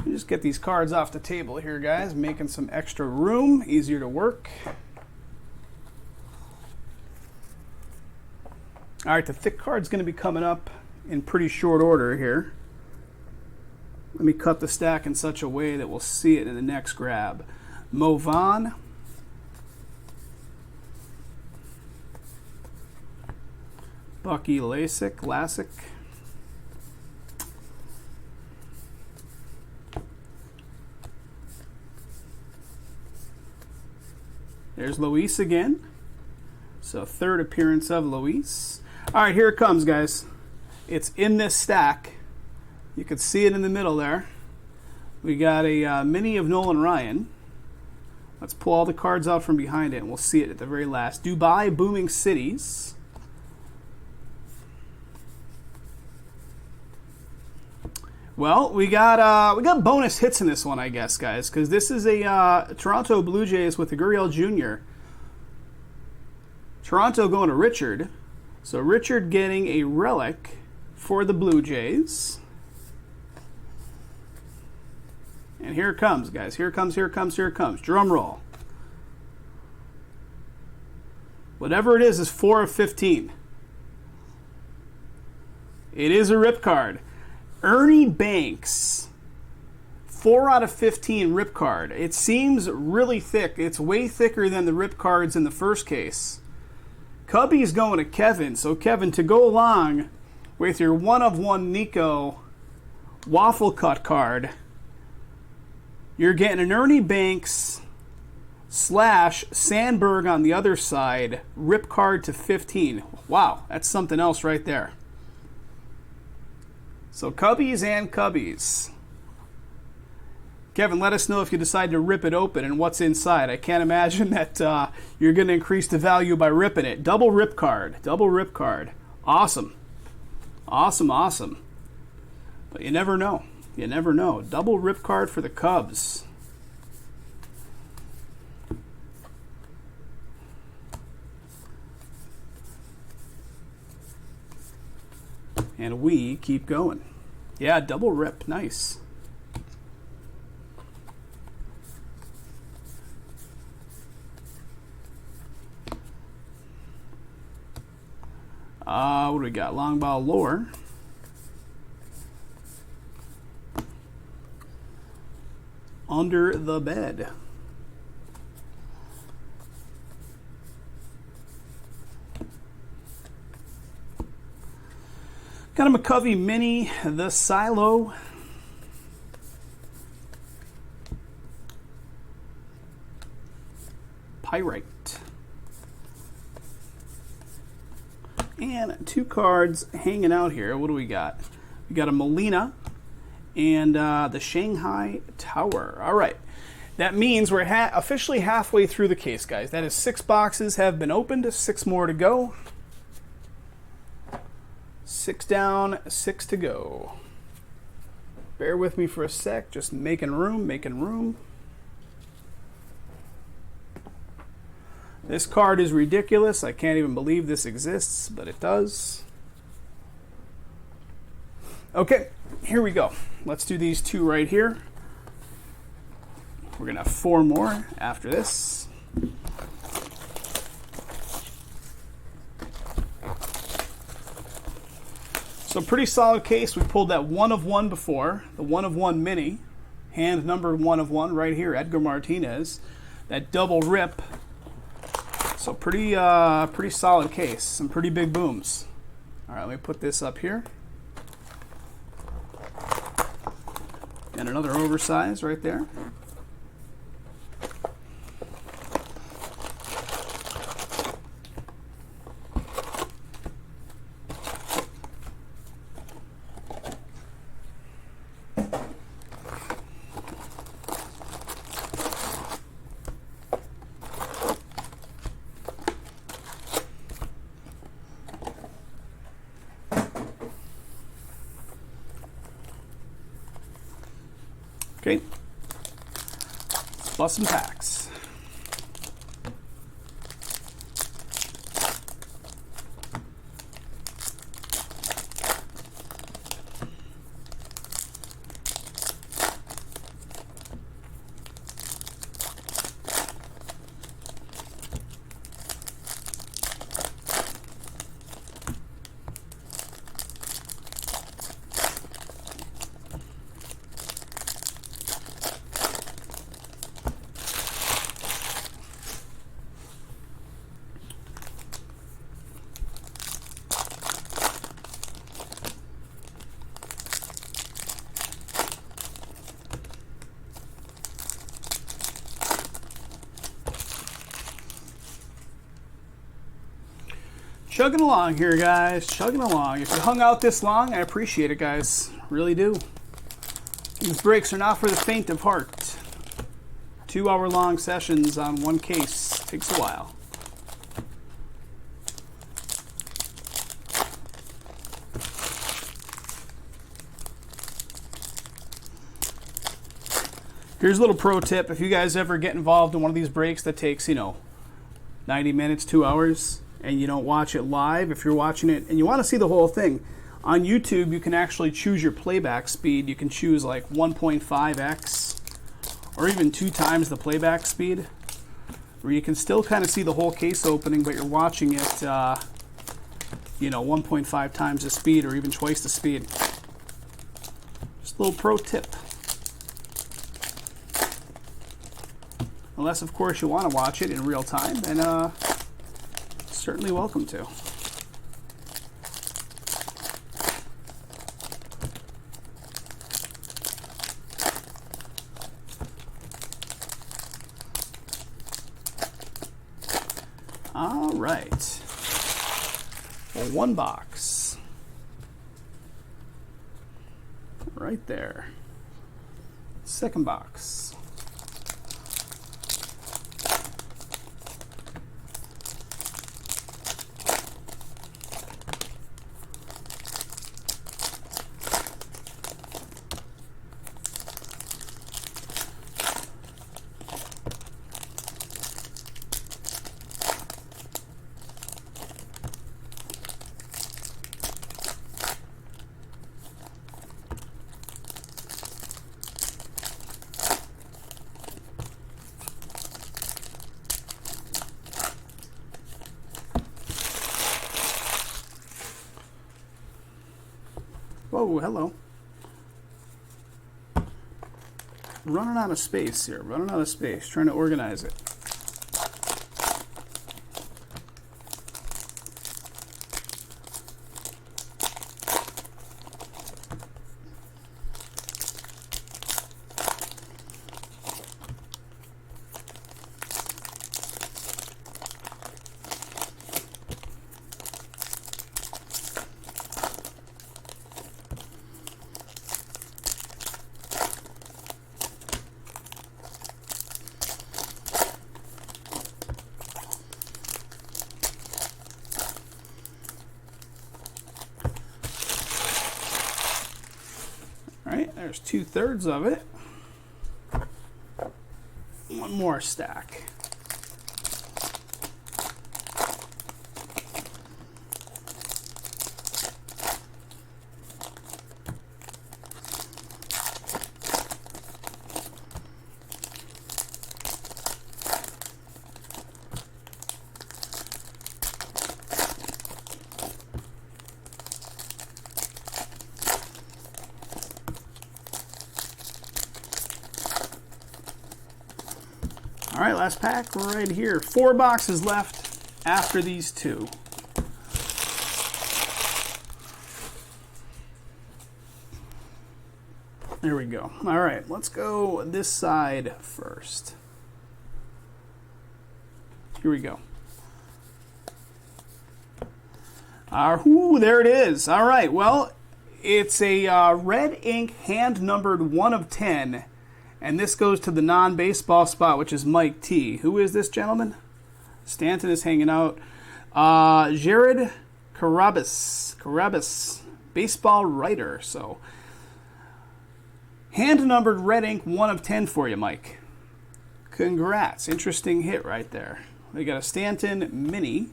Just get these cards off the table here, guys, making some extra room, easier to work. All right, the thick card's going to be coming up in pretty short order here. Let me cut the stack in such a way that we'll see it in the next grab. Mo Vaughn. Bucky Lasik. There's Luis again. So third appearance of Luis. All right, here it comes, guys. It's in this stack. You can see it in the middle there. We got a mini of Nolan Ryan. Let's pull all the cards out from behind it, and we'll see it at the very last. Dubai Booming Cities. Well, we got bonus hits in this one, I guess, guys, because this is a Toronto Blue Jays with the Gurriel Jr. Toronto going to Richard. So Richard getting a relic for the Blue Jays. And here it comes, guys. Here it comes. Drum roll. Whatever it is 4 of 15. It is a rip card. Ernie Banks, 4 out of 15 rip card. It seems really thick. It's way thicker than the rip cards in the first case. Cubby's going to Kevin. So Kevin, to go along with your 1 of 1 Nico waffle cut card, you're getting an Ernie Banks / Sandberg on the other side, rip card to 15. Wow, that's something else right there. So Cubbies and Cubbies. Kevin, let us know if you decide to rip it open and what's inside. I can't imagine that you're going to increase the value by ripping it. Double rip card. Awesome. But you never know. Double rip card for the Cubs. And we keep going. Yeah, double rip. Nice. What do we got? Long ball lore. Under the bed. Got a McCovey Mini, the Silo. Pyrite. And 2 cards hanging out here. What do we got? We got a Molina and the Shanghai Tower. All right. That means we're officially halfway through the case, guys. That is 6 boxes have been opened, 6 more to go. 6 down, 6 to go. Bear with me for a sec, just making room, making room. This card is ridiculous. I can't even believe this exists, but it does. Okay, here we go. Let's do these 2 right here. We're going to have 4 more after this. So pretty solid case. We pulled that 1 of 1 before, the 1 of 1 mini, hand numbered 1 of 1 right here, Edgar Martinez. That double rip. So pretty solid case. Some pretty big booms. All right, let me put this up here. And another oversized right there. Okay, let's bust some packs. Chugging along here, guys. Chugging along. If you hung out this long, I appreciate it, guys. Really do. These breaks are not for the faint of heart. 2-hour-long sessions on one case takes a while. Here's a little pro tip. If you guys ever get involved in one of these breaks that takes, 90 minutes, 2 hours, and you don't watch it live, if you're watching it and you want to see the whole thing, on YouTube you can actually choose your playback speed. You can choose like 1.5x or even 2 times the playback speed, where you can still kind of see the whole case opening, but you're watching it 1.5 times the speed or even twice the speed. Just a little pro tip. Unless, of course, you want to watch it in real time, and certainly welcome to. All right. Well, 1 box. Right there. 2nd box. Whoa, hello. Running out of space here. Running out of space. Trying to organize it. All right, there's 2/3 of it. One more stack. All right, last pack right here. 4 boxes left after these 2. There we go. All right, let's go this side first. Here we go. Ooh, there it is. All right, well, it's a red ink hand-numbered 1 of 10. And this goes to the non-baseball spot, which is Mike T. Who is this gentleman? Stanton is hanging out. Jared Carabas, baseball writer. So, hand-numbered red ink 1 of 10 for you, Mike. Congrats. Interesting hit right there. We got a Stanton mini.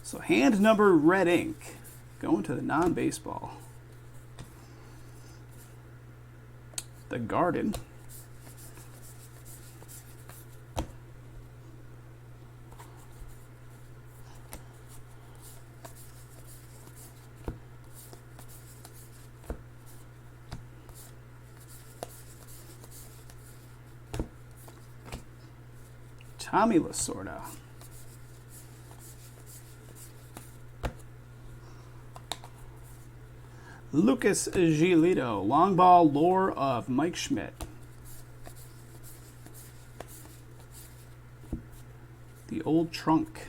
So, hand-numbered red ink going to the non-baseball. The Garden. Tommy Lasorda. Lucas Giolito, long ball lore of Mike Schmidt. The old trunk.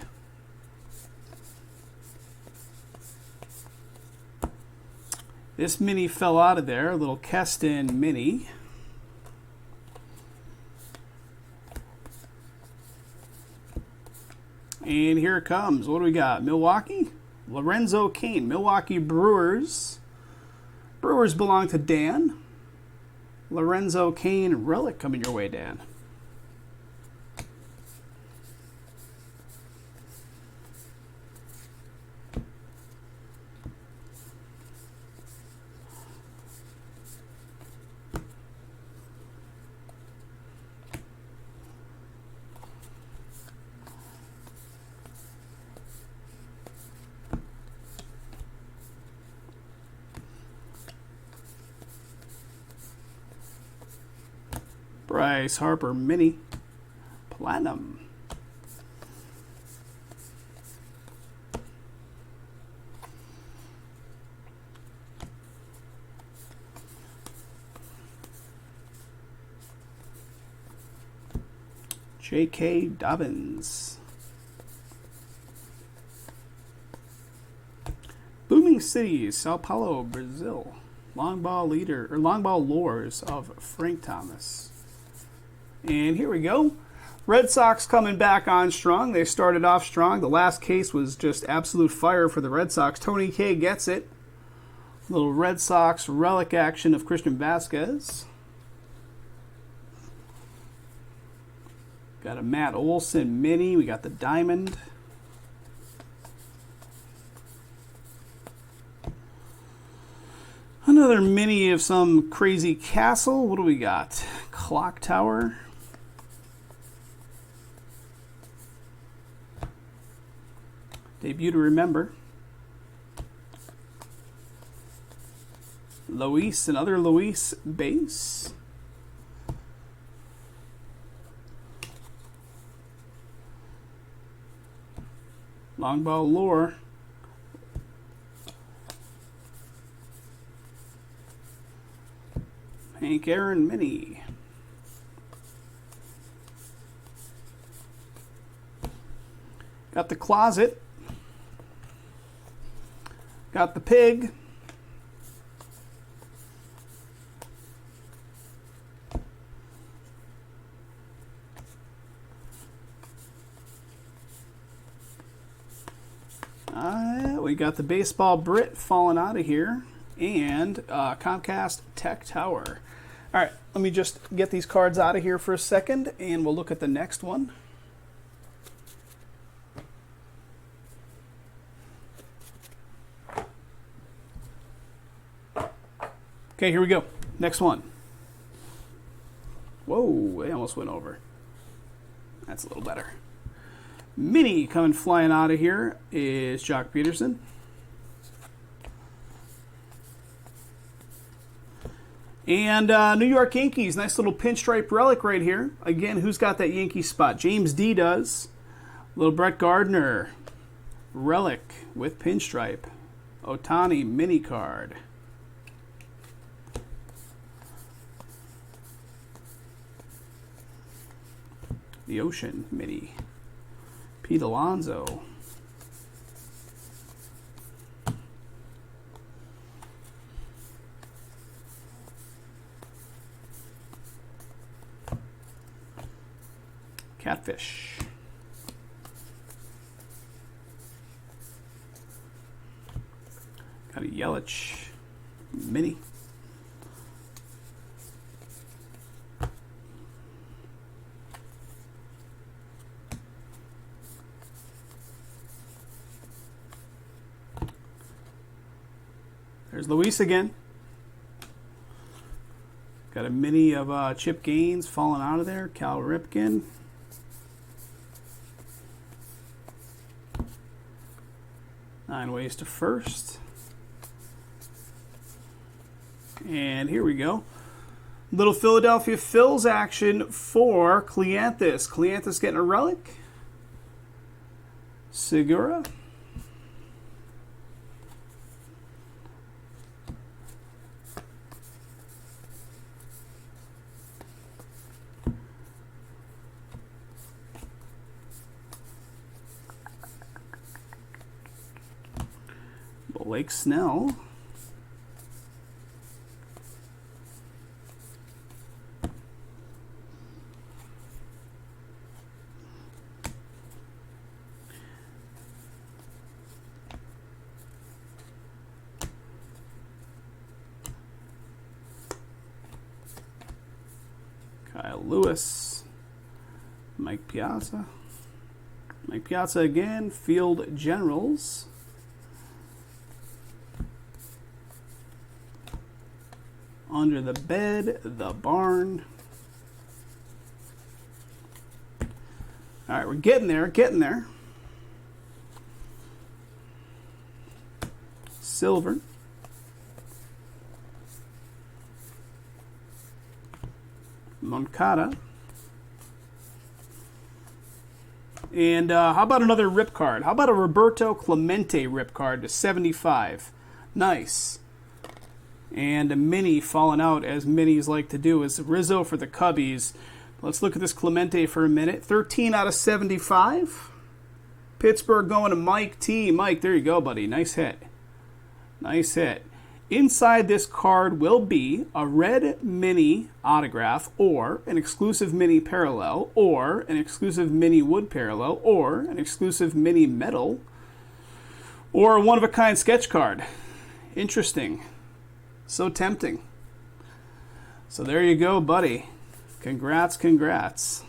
This mini fell out of there, a little Keston mini. And here it comes. What do we got? Milwaukee? Lorenzo Cain, Milwaukee Brewers. Brewers belong to Dan. Lorenzo Cain relic coming your way, Dan. Bryce Harper Mini Platinum. J.K. Dobbins. Booming Cities, Sao Paulo, Brazil. Long ball leader or long ball lures of Frank Thomas. And here we go. Red Sox coming back on strong. They started off strong. The last case was just absolute fire for the Red Sox. Tony K gets it. Little Red Sox relic action of Christian Vasquez. Got a Matt Olson mini. We got the diamond. Another mini of some crazy castle. What do we got? Clock Tower. Debut to remember. Luis, another Luis base. Long ball lore. Hank Aaron mini. Got the closet. Got the pig. Yeah, we got the baseball Brit falling out of here, and Comcast Tech Tower. All right, let me just get these cards out of here for a second, and we'll look at the next one. Okay, here we go. Next one. Whoa, they almost went over. That's a little better. Mini coming flying out of here is Jock Peterson. And New York Yankees, nice little pinstripe relic right here. Again, who's got that Yankee spot? James D does. Little Brett Gardner relic with pinstripe. Ohtani mini card. The Ocean mini. Pete Alonso. Catfish. Got a Yelich mini. There's Luis again. Got a mini of Chip Gaines falling out of there. Cal Ripken. Nine ways to first. And here we go. Little Philadelphia Phils action for Cleanthus. Cleanthus getting a relic. Segura. Blake Snell. Kyle Lewis. Mike Piazza. Mike Piazza again. Field Generals. Under the Bed, the Barn. All right, we're getting there, getting there. Silver. Moncada. And how about another rip card? How about a Roberto Clemente rip card to 75? Nice. And a mini falling out, as minis like to do, is Rizzo for the Cubbies. Let's look at this Clemente for a minute. 13 out of 75. Pittsburgh going to Mike T. Mike, there you go, buddy. Nice hit. Nice hit. Inside this card will be a red mini autograph, or an exclusive mini parallel, or an exclusive mini wood parallel, or an exclusive mini metal, or a one-of-a-kind sketch card. Interesting. So tempting. So there you go, buddy. Congrats, congrats.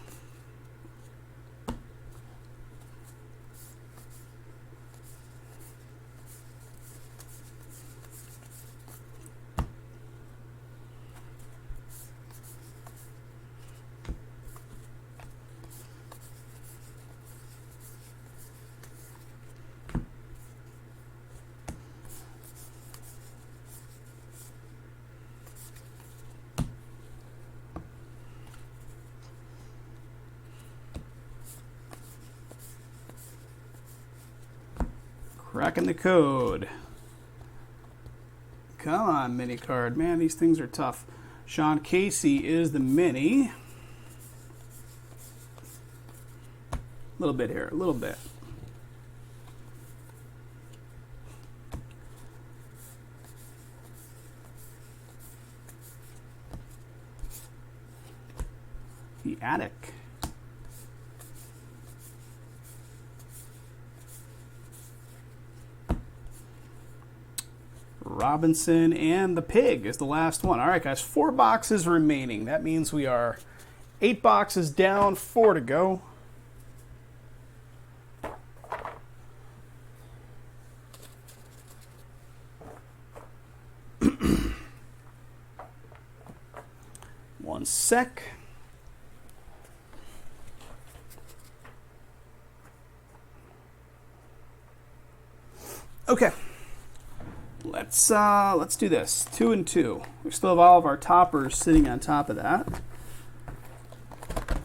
Cracking the code. Come on, mini card. Man, these things are tough. Sean Casey is the mini. A little bit here, a little bit. The Attic. Robinson, and the pig is the last one. All right, guys, 4 boxes remaining. That means we are 8 boxes down, 4 to go. One sec. Okay. Let's do this. 2 and 2. We still have all of our toppers sitting on top of that.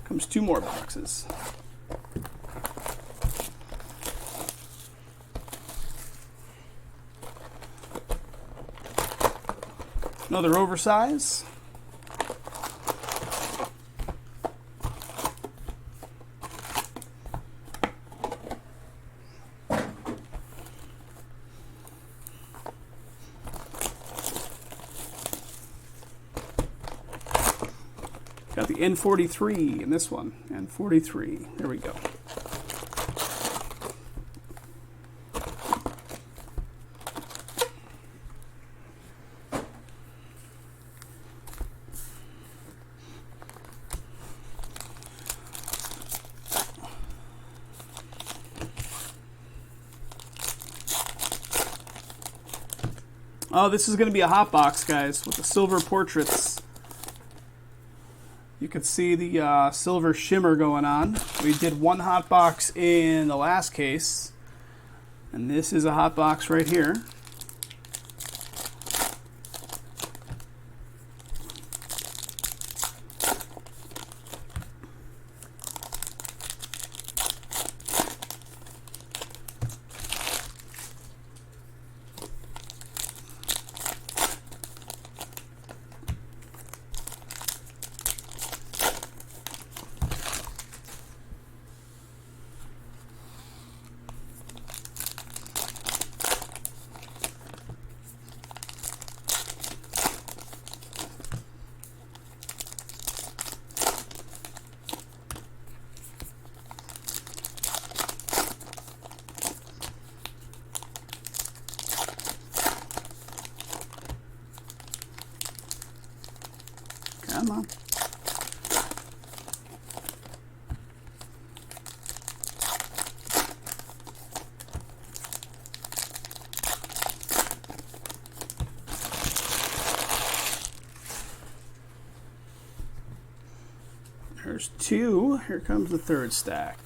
Comes 2 more boxes. Another oversize. Got the N43 in this one. N43. There we go. Oh, this is going to be a hot box, guys, with the silver portraits. You can see the silver shimmer going on. We did 1 hot box in the last case, and this is a hot box right here. Come on. There's 2. Here comes the 3rd stack.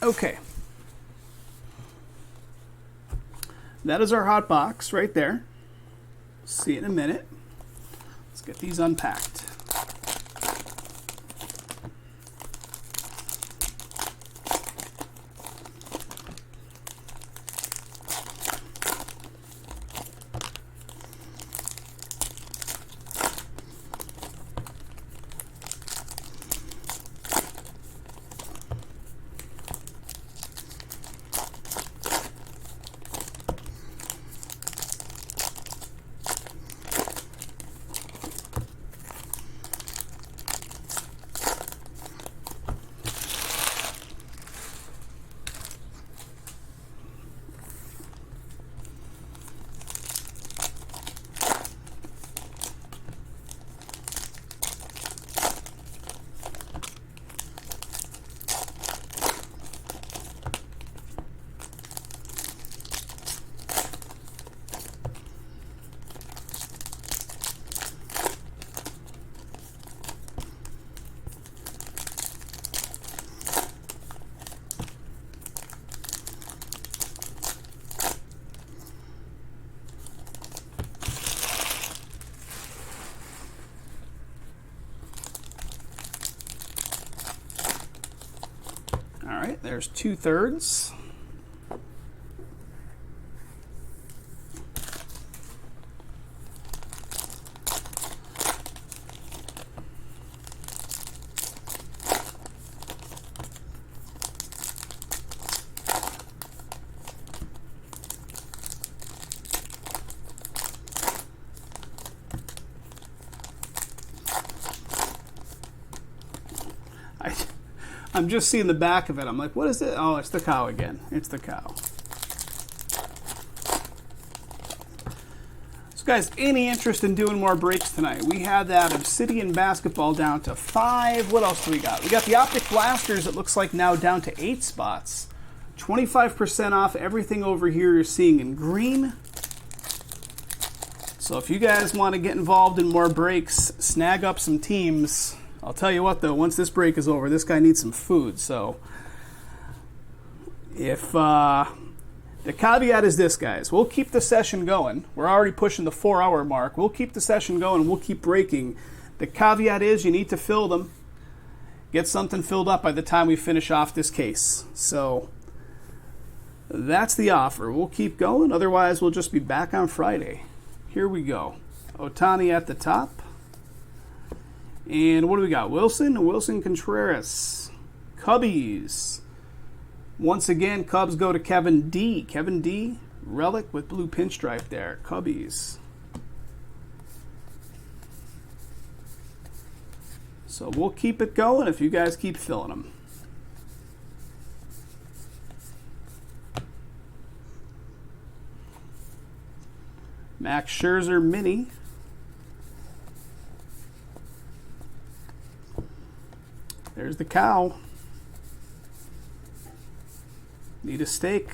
Okay. That is our hot box right there. See it in a minute. Let's get these unpacked. There's 2/3. I'm just seeing the back of it. I'm like, what is it? Oh, it's the cow again. It's the cow. So guys, any interest in doing more breaks tonight? We had that Obsidian basketball down to 5. What else do we got? We got the Optic Blasters, it looks like now down to 8 spots. 25% off everything over here you're seeing in green. So if you guys want to get involved in more breaks, snag up some teams. I'll tell you what though, once this break is over, this guy needs some food. So if the caveat is this, guys, we'll keep the session going. We're already pushing the 4-hour mark. We'll keep the session going. We'll keep breaking. The caveat is you need to fill them. Get something filled up by the time we finish off this case. So that's the offer. We'll keep going. Otherwise, we'll just be back on Friday. Here we go. Ohtani at the top. And what do we got? Wilson Contreras. Cubbies. Once again, Cubs go to Kevin D. Kevin D. Relic with blue pinstripe there. Cubbies. So we'll keep it going if you guys keep filling them. Max Scherzer Mini. There's the cow. Need a steak.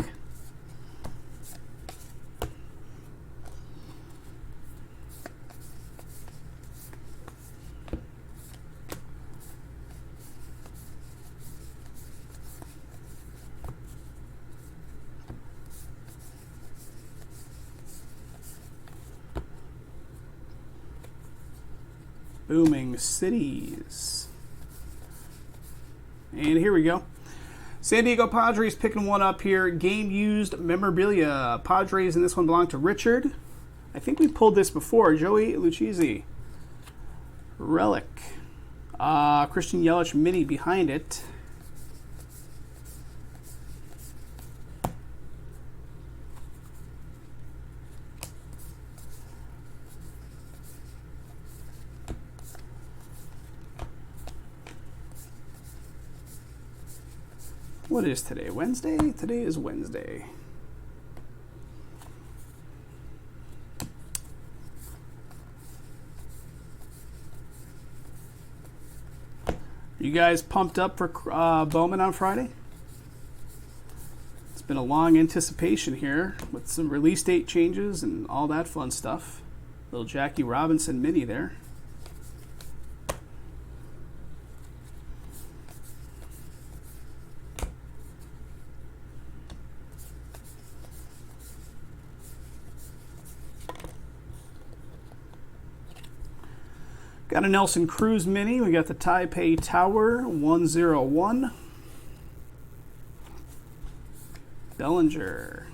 Booming Cities. And here we go. San Diego Padres picking one up here. Game used memorabilia. Padres, and this one belonged to Richard. I think we pulled this before. Joey Lucchesi. Relic. Christian Yelich Mini behind it. What is today? Wednesday? Today is Wednesday. You guys pumped up for Bowman on Friday? It's been a long anticipation here with some release date changes and all that fun stuff. Little Jackie Robinson mini there. Got a Nelson Cruz mini. We got the Taipei Tower 101. Bellinger.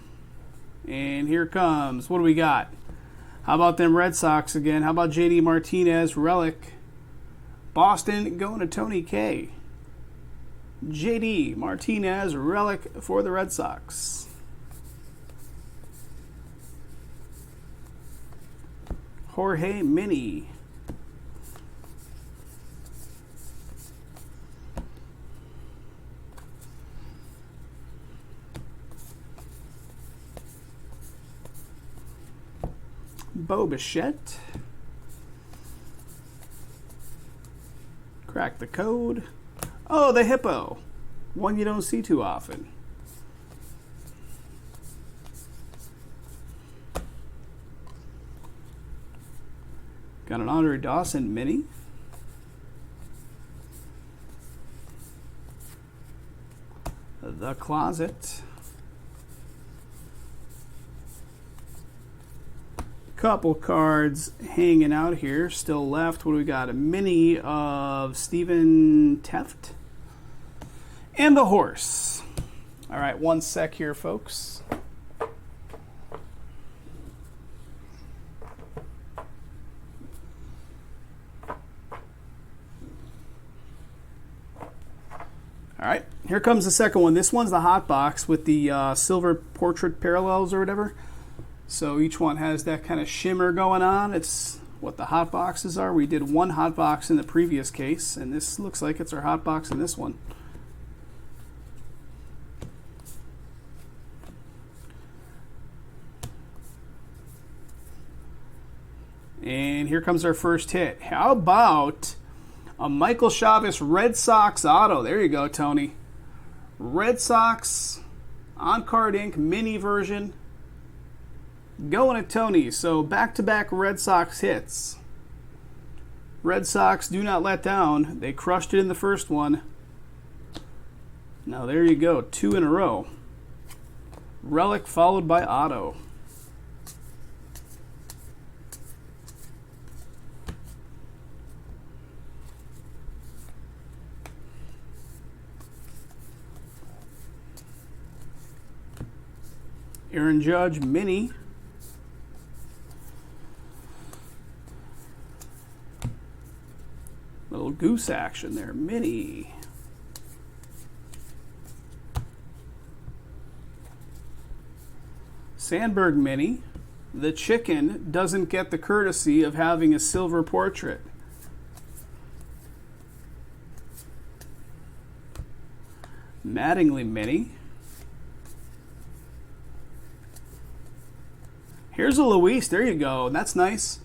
And here comes. What do we got? How about them Red Sox again? How about JD Martinez Relic? Boston going to Tony K. JD Martinez Relic for the Red Sox. Jorge Mini. Bo Bichette. Crack the code. Oh, the Hippo. One you don't see too often. Got an Andre Dawson mini. The Closet. Couple cards hanging out here still left. What do we got? A mini of Steven Teft and the horse. All right, one sec here, folks. All right, here comes the second one. This one's the hot box with the silver portrait parallels or whatever. So each one has that kind of shimmer going on. It's what the hot boxes are. We did one hot box in the previous case, and this looks like it's our hot box in this one. And here comes our first hit. How about a Michael Chavis Red Sox auto? There you go, Tony. Red Sox on-card ink mini version. Going at Tony. So back-to-back Red Sox hits. Red Sox do not let down. They crushed it in the first one. Now there you go. 2 in a row. Relic followed by auto. Aaron Judge mini. Little goose action there, mini. Sandberg mini. The chicken doesn't get the courtesy of having a silver portrait. Mattingly mini. Here's a Luis. There you go. That's nice.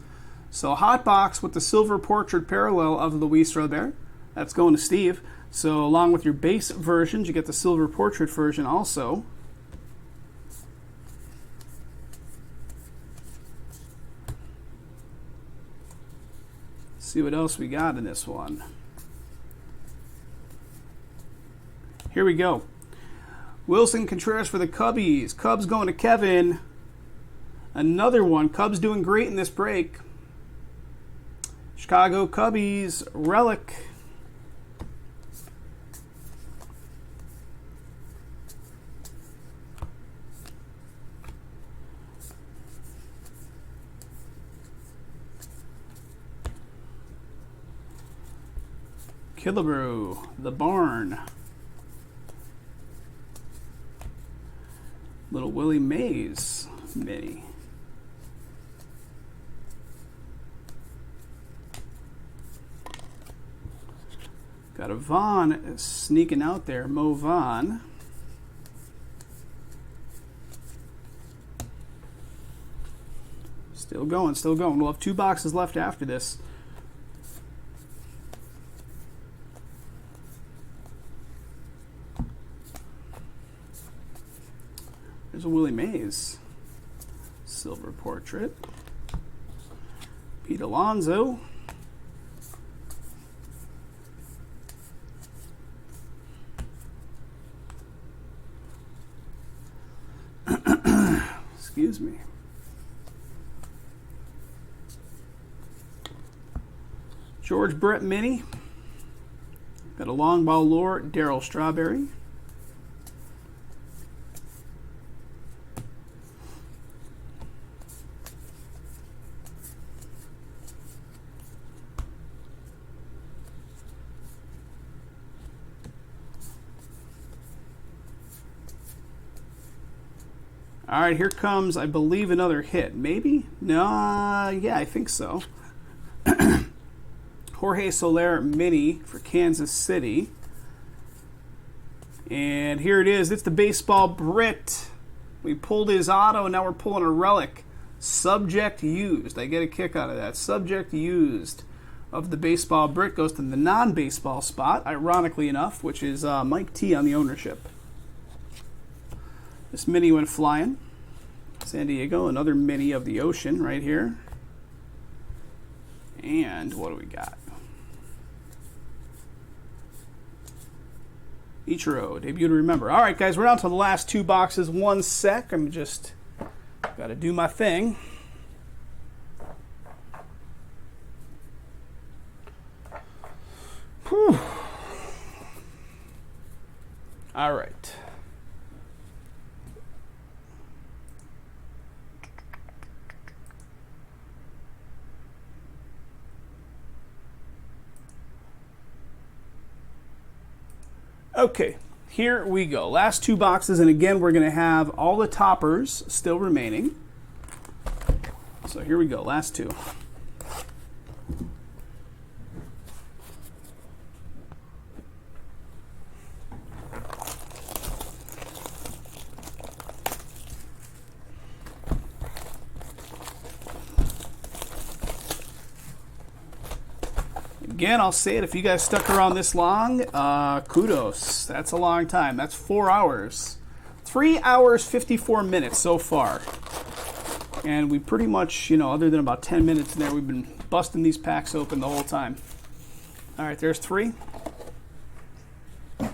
So hot box with the silver portrait parallel of Luis Robert. That's going to Steve. So along with your base versions, you get the silver portrait version also. See what else we got in this one. Here we go. Wilson Contreras for the Cubbies. Cubs going to Kevin. Another one. Cubs doing great in this break. Chicago Cubbies relic. Killebrew, the barn. Little Willie Mays mini. Got a Vaughn sneaking out there, Mo Vaughn. Still going, still going. We'll have 2 boxes left after this. There's a Willie Mays silver portrait. Pete Alonso. Excuse me. George Brett mini. Got a long ball lore, Darryl Strawberry. All right, here comes, I believe, another hit. Maybe? No, yeah, I think so. Jorge Soler mini for Kansas City. And here it is. It's the baseball Brit. We pulled his auto, and now we're pulling a relic. Subject used. I get a kick out of that. Subject used of the baseball Brit goes to the non-baseball spot, ironically enough, which is Mike T on the ownership. This mini went flying. San Diego, another mini of the ocean right here. And what do we got? Ichiro, debut to remember. All right, guys, we're down to the last 2 boxes. 1 sec. I'm just got to do my thing. Whew. All right. Okay, here we go. Last two boxes, and again, we're going to have all the toppers still remaining. So here we go, last two. Again, I'll say it, if you guys stuck around this long, kudos. That's a long time. That's 4 hours. 3 hours, 54 minutes so far. And we pretty much, other than about 10 minutes in there, we've been busting these packs open the whole time. All right, there's 3. And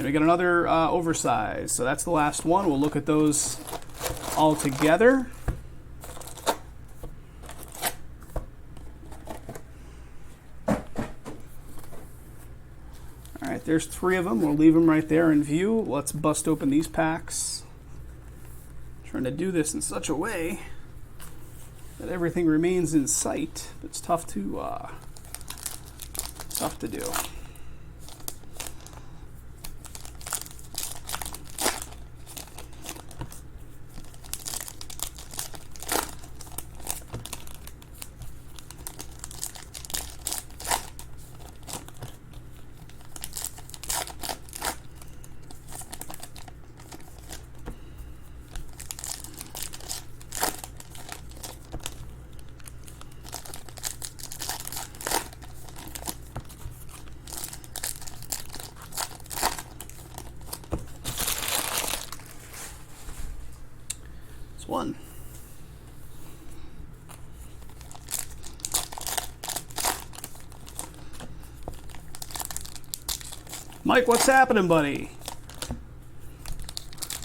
we got another oversized. So that's the last one. We'll look at those all together. All right, there's 3 of them. We'll leave them right there in view. Let's bust open these packs. Trying to do this in such a way that everything remains in sight. It's tough to do. One. Mike, what's happening, buddy?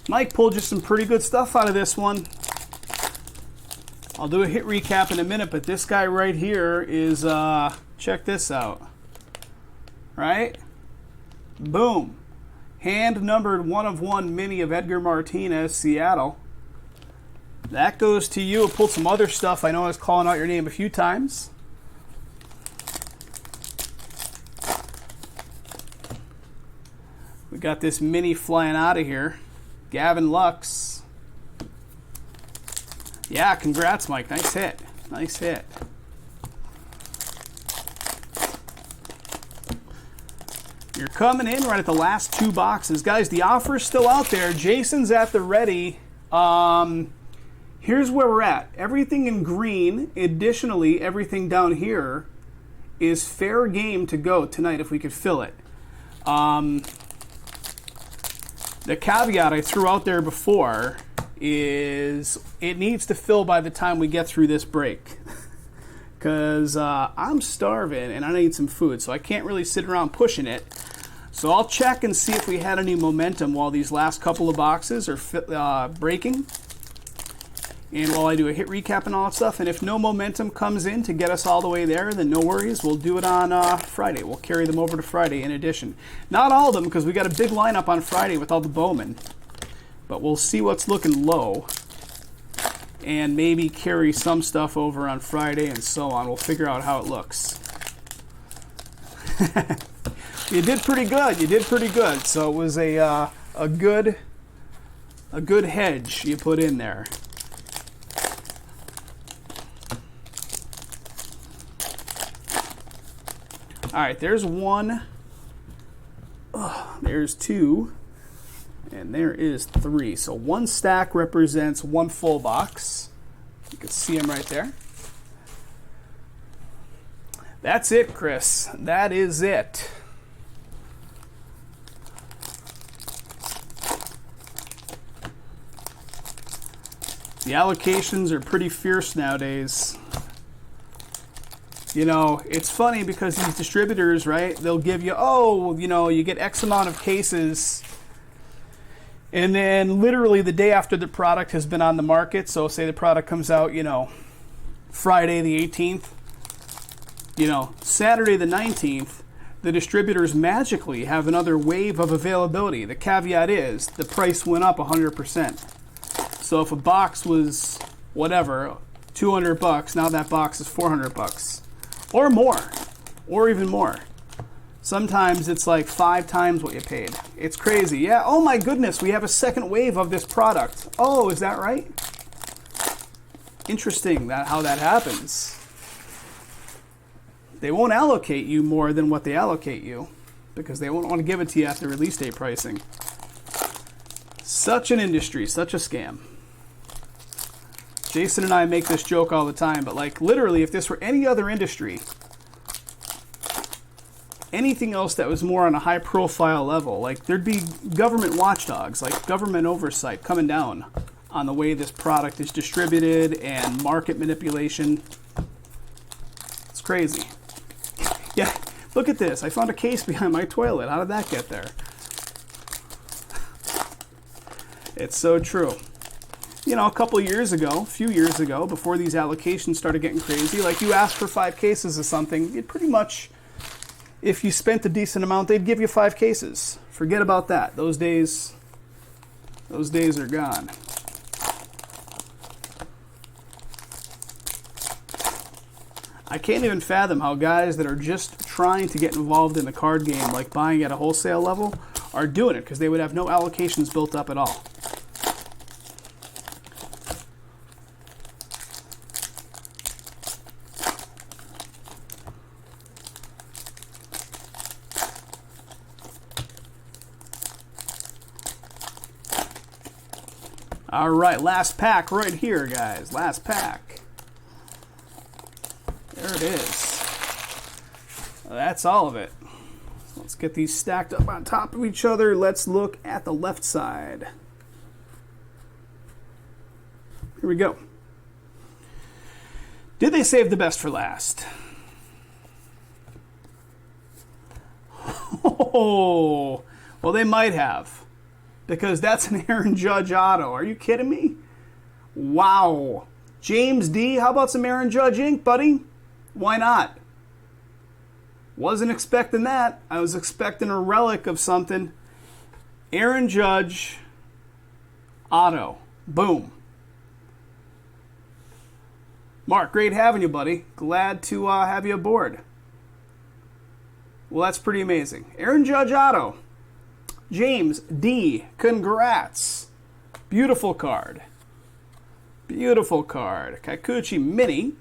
Mike pulled just some pretty good stuff out of this one. I'll do a hit recap in a minute, but this guy right here is, check this out. Right? Boom. Hand numbered 1/1 mini of Edgar Martinez, Seattle. That goes to you. I pulled some other stuff. I know I was calling out your name a few times. We got this mini flying out of here. Gavin Lux. Yeah, congrats, Mike. Nice hit. Nice hit. You're coming in right at the last 2 boxes. Guys, the offer is still out there. Jason's at the ready. Here's where we're at. Everything in green, additionally, everything down here is fair game to go tonight if we could fill it. The caveat I threw out there before is it needs to fill by the time we get through this break. Because I'm starving and I need some food, so I can't really sit around pushing it. So I'll check and see if we had any momentum while these last couple of boxes are breaking. And while I do a hit recap and all that stuff, and if no momentum comes in to get us all the way there, then no worries. We'll do it on Friday. We'll carry them over to Friday in addition. Not all of them, because we got a big lineup on Friday with all the Bowman. But we'll see what's looking low. And maybe carry some stuff over on Friday and so on. We'll figure out how it looks. You did pretty good. You did pretty good. So it was a good hedge you put in there. All right, there's 1. There's 2. And there is 3. So 1 stack represents 1 full box. You can see them right there. That's it, Chris. That is it. The allocations are pretty fierce nowadays. It's funny because these distributors, right, they'll give you, you get X amount of cases, and then literally the day after the product has been on the market, so say the product comes out, Friday the 18th, Saturday the 19th, the distributors magically have another wave of availability. The caveat is the price went up 100%. So if a box was whatever, $200, now that box is $400 or more, or even more. Sometimes it's like 5 times what you paid. It's crazy. Yeah, oh my goodness, we have a second wave of this product. Oh, is that right? Interesting how that happens. They won't allocate you more than what they allocate you because they won't want to give it to you at the release date pricing. Such an industry, such a scam. Jason and I make this joke all the time, but like literally if this were any other industry, anything else that was more on a high profile level, like there'd be government watchdogs, like government oversight coming down on the way this product is distributed and market manipulation. It's crazy. Yeah, look at this. I found a case behind my toilet. How did that get there? It's so true. You know, a few years ago, before these allocations started getting crazy, like you asked for 5 cases of something, it pretty much, if you spent a decent amount, they'd give you 5 cases. Forget about that. Those days are gone. I can't even fathom how guys that are just trying to get involved in the card game, like buying at a wholesale level, are doing it because they would have no allocations built up at all. All right, last pack right here, guys. Last pack. There it is. That's all of it. Let's get these stacked up on top of each other. Let's look at the left side. Here we go. Did they save the best for last? Oh, well, they might have. Because that's an Aaron Judge auto. Are you kidding me? Wow. James D., how about some Aaron Judge ink, buddy? Why not? Wasn't expecting that. I was expecting a relic of something. Aaron Judge auto. Boom. Mark, great having you, buddy. Glad to have you aboard. Well, that's pretty amazing. Aaron Judge auto. James D., congrats. Beautiful card. Beautiful card. Kikuchi Mini.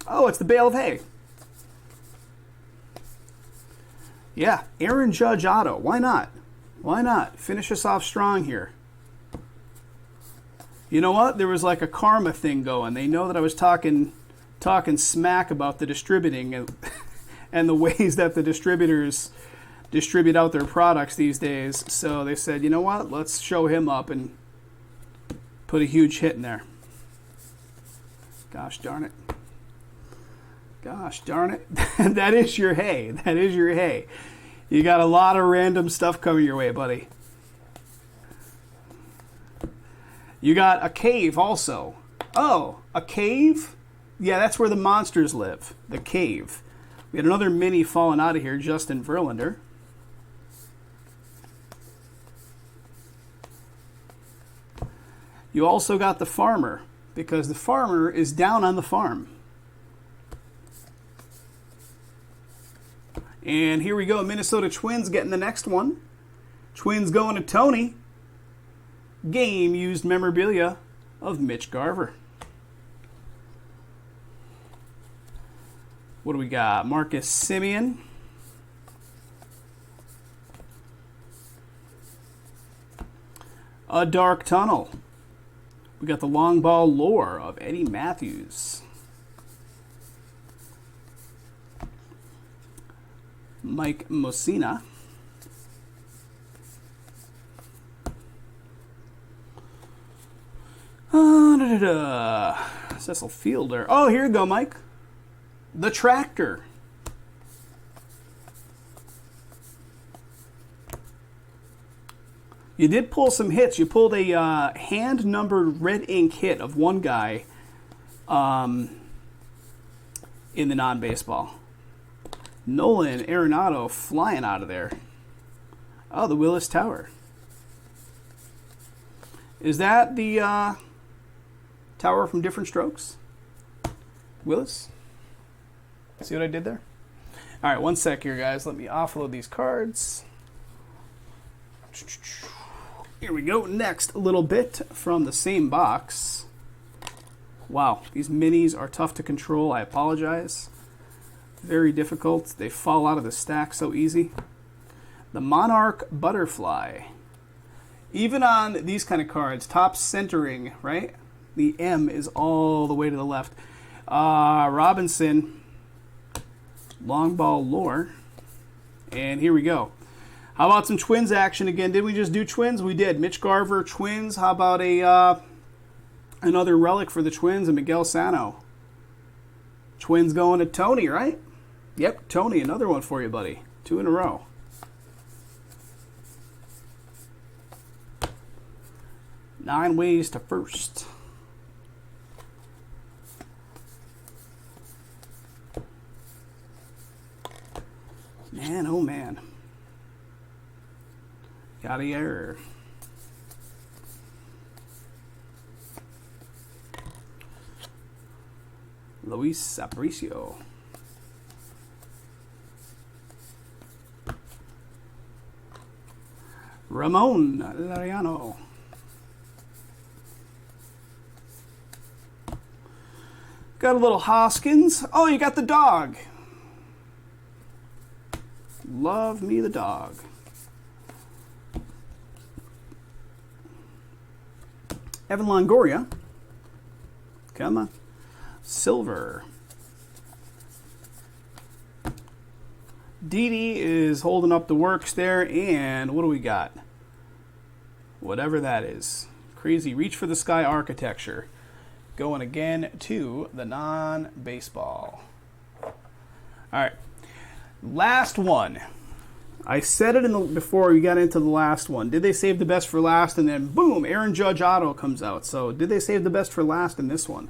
Oh, it's the bale of hay. Yeah, Aaron Judge auto. Why not? Why not? Finish us off strong here. You know what? There was like a karma thing going. They know that I was talking smack about the distributing and the ways that the distributors distribute out their products these days. So they said, you know what? Let's show him up and put a huge hit in there. Gosh darn it. Gosh darn it. That is your hay. That is your hay. You got a lot of random stuff coming your way, buddy. You got a cave also. Oh, a cave? Yeah, that's where the monsters live. The cave. We had another mini falling out of here, Justin Verlander. You also got the farmer, because the farmer is down on the farm. And here we go, Minnesota Twins getting the next one. Twins going to Tony. Game used memorabilia of Mitch Garver. What do we got? Marcus Semien. A Dark Tunnel. We got the long ball lore of Eddie Matthews. Mike Mussina. Cecil Fielder. Oh, here you go, Mike. The Tractor. You did pull some hits. You pulled a hand-numbered red ink hit of one guy in the non-baseball. Nolan Arenado flying out of there. Oh, the Willis Tower. Is that the tower from Different Strokes? Willis? See what I did there? All right, one sec here, guys. Let me offload these cards. Here we go. Next, a little bit from the same box. Wow, these minis are tough to control. I apologize. Very difficult. They fall out of the stack so easy. The Monarch Butterfly. Even on these kind of cards, top centering, right? The M is all the way to the left. Robinson, long ball lore. And here we go. How about some Twins action again? Did we just do Twins? We did. Mitch Garver, Twins. How about another relic for the Twins and Miguel Sano? Twins going to Tony, right? Yep, Tony, another one for you, buddy. 2 in a row. Nine ways to first. Man, oh man. Yadier. Luis Aparicio. Ramon Laureano. Got a little Hoskins. Oh, you got the dog. Love me the dog. Evan Longoria. Come on. Silver. Didi is holding up the works there. And what do we got? Whatever that is. Crazy reach for the sky architecture. Going again to the non-baseball. All right. Last one. I said it before we got into the last one. Did they save the best for last? And then, boom, Aaron Judge auto comes out. So did they save the best for last in this one?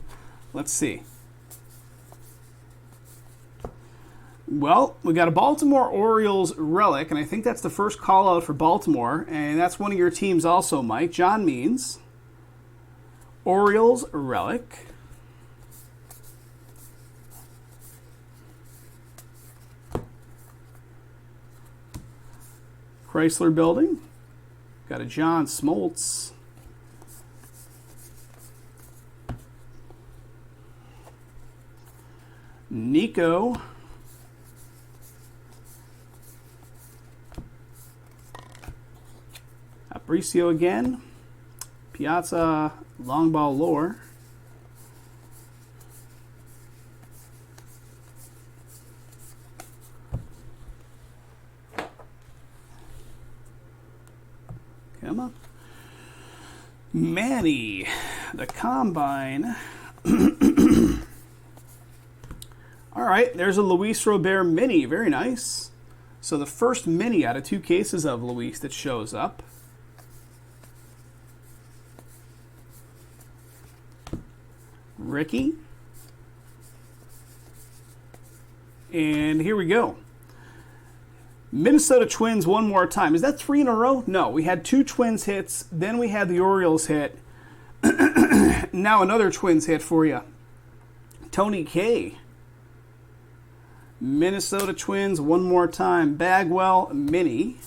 Let's see. Well, we got a Baltimore Orioles relic, and I think that's the first call out for Baltimore. And that's one of your teams also, Mike. John Means. Orioles relic. Chrysler Building. Got a John Smoltz. Nico. Aparicio again. Piazza long ball lore. Come on. Manny, the Combine. All right, there's a Luis Robert mini. Very nice. So the first mini out of 2 cases of Luis that shows up. Ricky. And here we go. Minnesota Twins one more time. Is that 3 in a row? No, we had 2 Twins hits. Then we had the Orioles hit. Now another Twins hit for you. Tony K. Minnesota Twins one more time. Bagwell mini.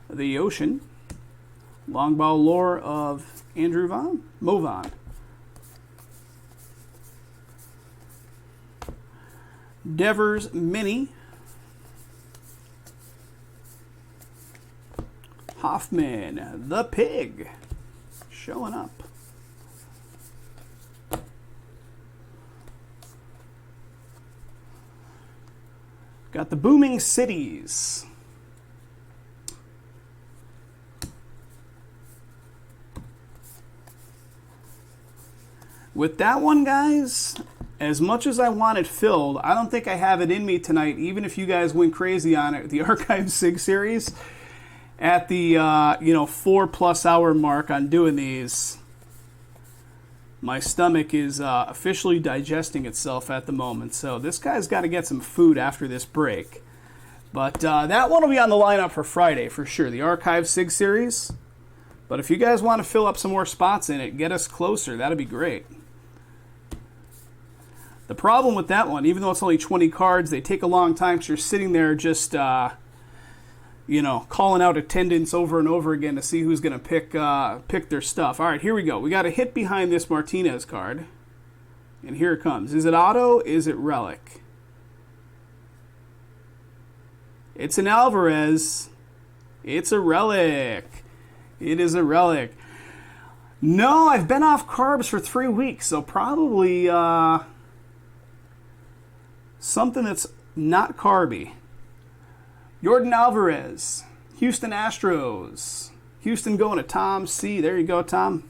The Ocean. Long ball lore of Andrew Movon. Devers mini. Hoffman, the Pig, showing up. Got the Booming Cities. With that one, guys, as much as I want it filled, I don't think I have it in me tonight, even if you guys went crazy on it. The Archive Sig series, at the 4+ hour mark on doing these, my stomach is officially digesting itself at the moment. So this guy's got to get some food after this break. But that one will be on the lineup for Friday for sure, the Archive Sig series. But if you guys want to fill up some more spots in it, get us closer. That'd be great. The problem with that one, even though it's only 20 cards, they take a long time because you're sitting there just, calling out attendance over and over again to see who's going to pick their stuff. All right, here we go. We got a hit behind this Martinez card. And here it comes. Is it auto? Is it relic? It's an Alvarez. It's a relic. It is a relic. No, I've been off carbs for 3 weeks, so probably something that's not carby. Yordan Alvarez, Houston Astros. Houston going to Tom C. There you go, Tom.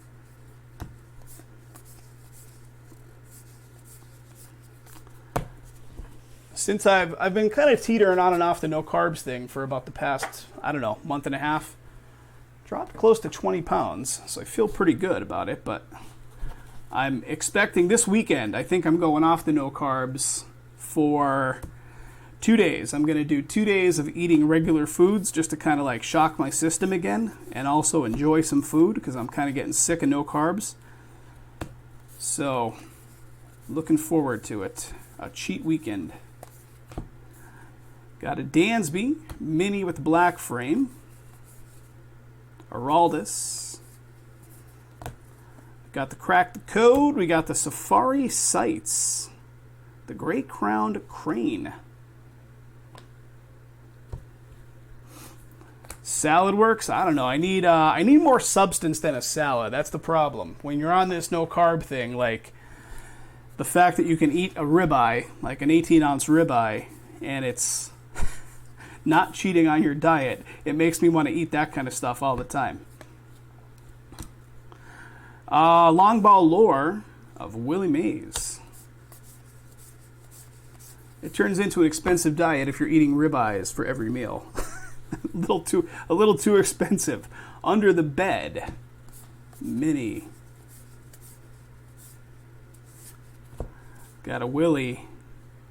Since I've been kind of teetering on and off the no carbs thing for about the past, month and a half. Dropped close to 20 pounds, so I feel pretty good about it, but I'm expecting this weekend, I think I'm going off the no carbs for 2 days. I'm going to do 2 days of eating regular foods just to kind of like shock my system again and also enjoy some food because I'm kind of getting sick of no carbs. So, looking forward to it. A cheat weekend. Got a Dansby mini with black frame. Araldis. Got the Crack the Code. We got the Safari Sights. The Great Crowned Crane. Salad works. I don't know. I need more substance than a salad. That's the problem. When you're on this no carb thing, like the fact that you can eat a ribeye, like an 18-ounce ribeye, and it's not cheating on your diet, it makes me want to eat that kind of stuff all the time. Long ball lore of Willie Mays. It turns into an expensive diet if you're eating ribeyes for every meal. a little too expensive. Under the Bed mini. Got a Willie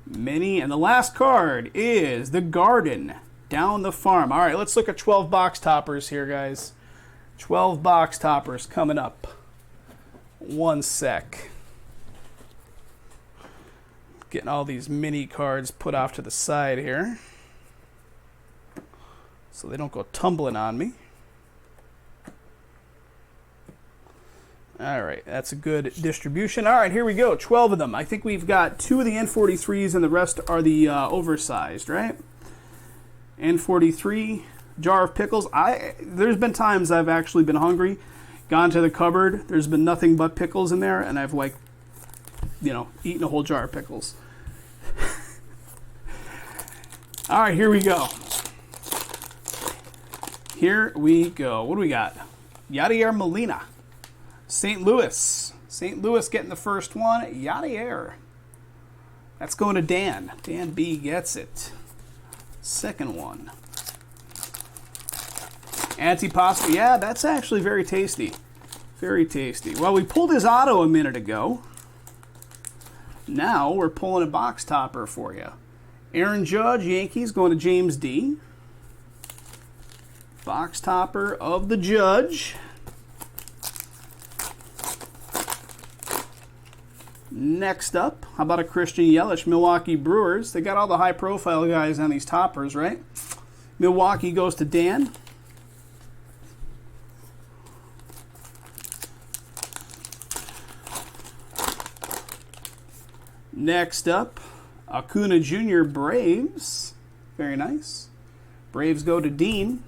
mini, and the last card is the Garden Down the Farm. All right, let's look at 12 box toppers here, guys. 12 box toppers coming up. One sec. Getting all these mini cards put off to the side here so they don't go tumbling on me. All right, that's a good distribution. All right, here we go. 12 of them. I think we've got 2 of the N43s and the rest are the oversized, right? N43, jar of pickles. There's been times I've actually been hungry, gone to the cupboard. There's been nothing but pickles in there, and I've eaten a whole jar of pickles. All right, here we go. Here we go. What do we got? Yadier Molina. St. Louis. St. Louis getting the first one. Yadier. That's going to Dan. Dan B gets it. Second one. Antipasta. Yeah, that's actually very tasty. Very tasty. Well, we pulled his auto a minute ago. Now we're pulling a box topper for you. Aaron Judge, Yankees, going to James D. Box topper of the Judge. Next up, how about a Christian Yelich, Milwaukee Brewers? They got all the high-profile guys on these toppers, right? Milwaukee goes to Dan. Next up, Acuna Jr. Braves. Very nice. Braves go to Dean.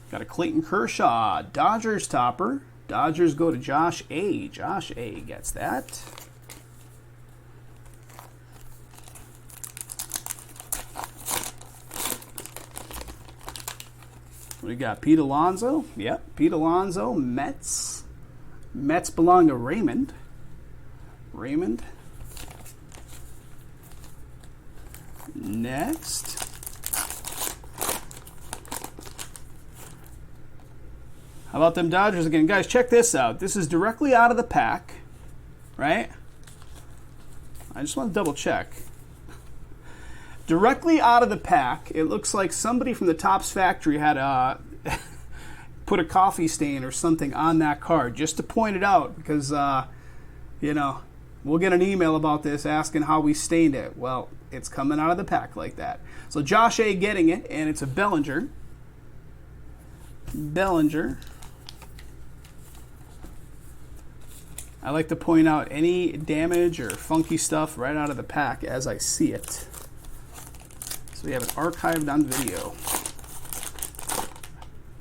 Got a Clayton Kershaw, Dodgers topper. Dodgers go to Josh A. Josh A gets that. We got Pete Alonso. Yep, Pete Alonso, Mets. Mets belong to Raymond. Raymond. Next. How about them Dodgers again? Guys, check this out. This is directly out of the pack, right? I just want to double check. Directly out of the pack, it looks like somebody from the Topps factory had put a coffee stain or something on that card, just to point it out, because, you know, we'll get an email about this asking how we stained it. Well, it's coming out of the pack like that. So Josh A. getting it, and it's a Bellinger. Bellinger. I like to point out any damage or funky stuff right out of the pack as I see it. So we have it archived on video.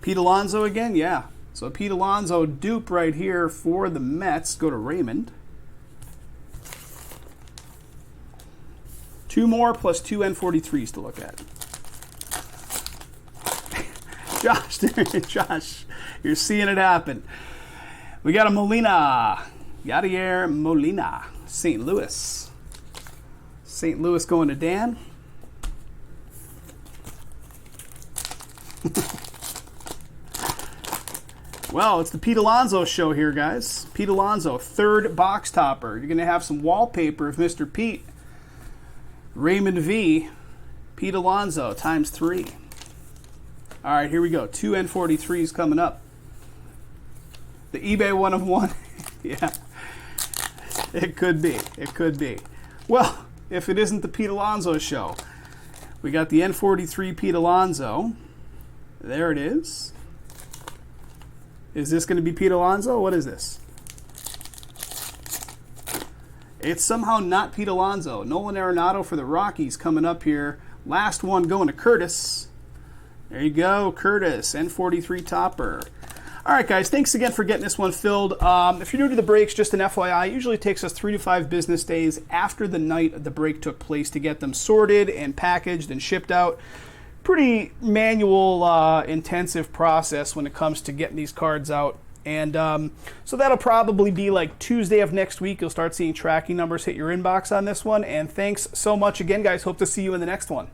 Pete Alonso again, yeah. So Pete Alonso dupe right here for the Mets. Go to Raymond. 2 more plus 2 N43s to look at. Josh, you're seeing it happen. We got a Molina. Yadier Molina. St. Louis. St. Louis going to Dan. Well, it's the Pete Alonso show here, guys. Pete Alonso, 3rd box topper. You're going to have some wallpaper of Mr. Pete. Raymond V. Pete Alonso times 3. All right, here we go. 2 N43s coming up. The eBay 1 of 1. Yeah. It could be. It could be. Well, if it isn't the Pete Alonso show, we got the N43 Pete Alonso. There it is. Is this going to be Pete Alonso? What is this? It's somehow not Pete Alonso. Nolan Arenado for the Rockies coming up here. Last one going to Curtis. There you go, Curtis, N43 topper. All right, guys, thanks again for getting this one filled. If you're new to the breaks, just an FYI, it usually takes us 3 to 5 business days after the night the break took place to get them sorted and packaged and shipped out. Pretty manual, intensive process when it comes to getting these cards out. And so that'll probably be like Tuesday of next week. You'll start seeing tracking numbers hit your inbox on this one. And thanks so much again, guys. Hope to see you in the next one.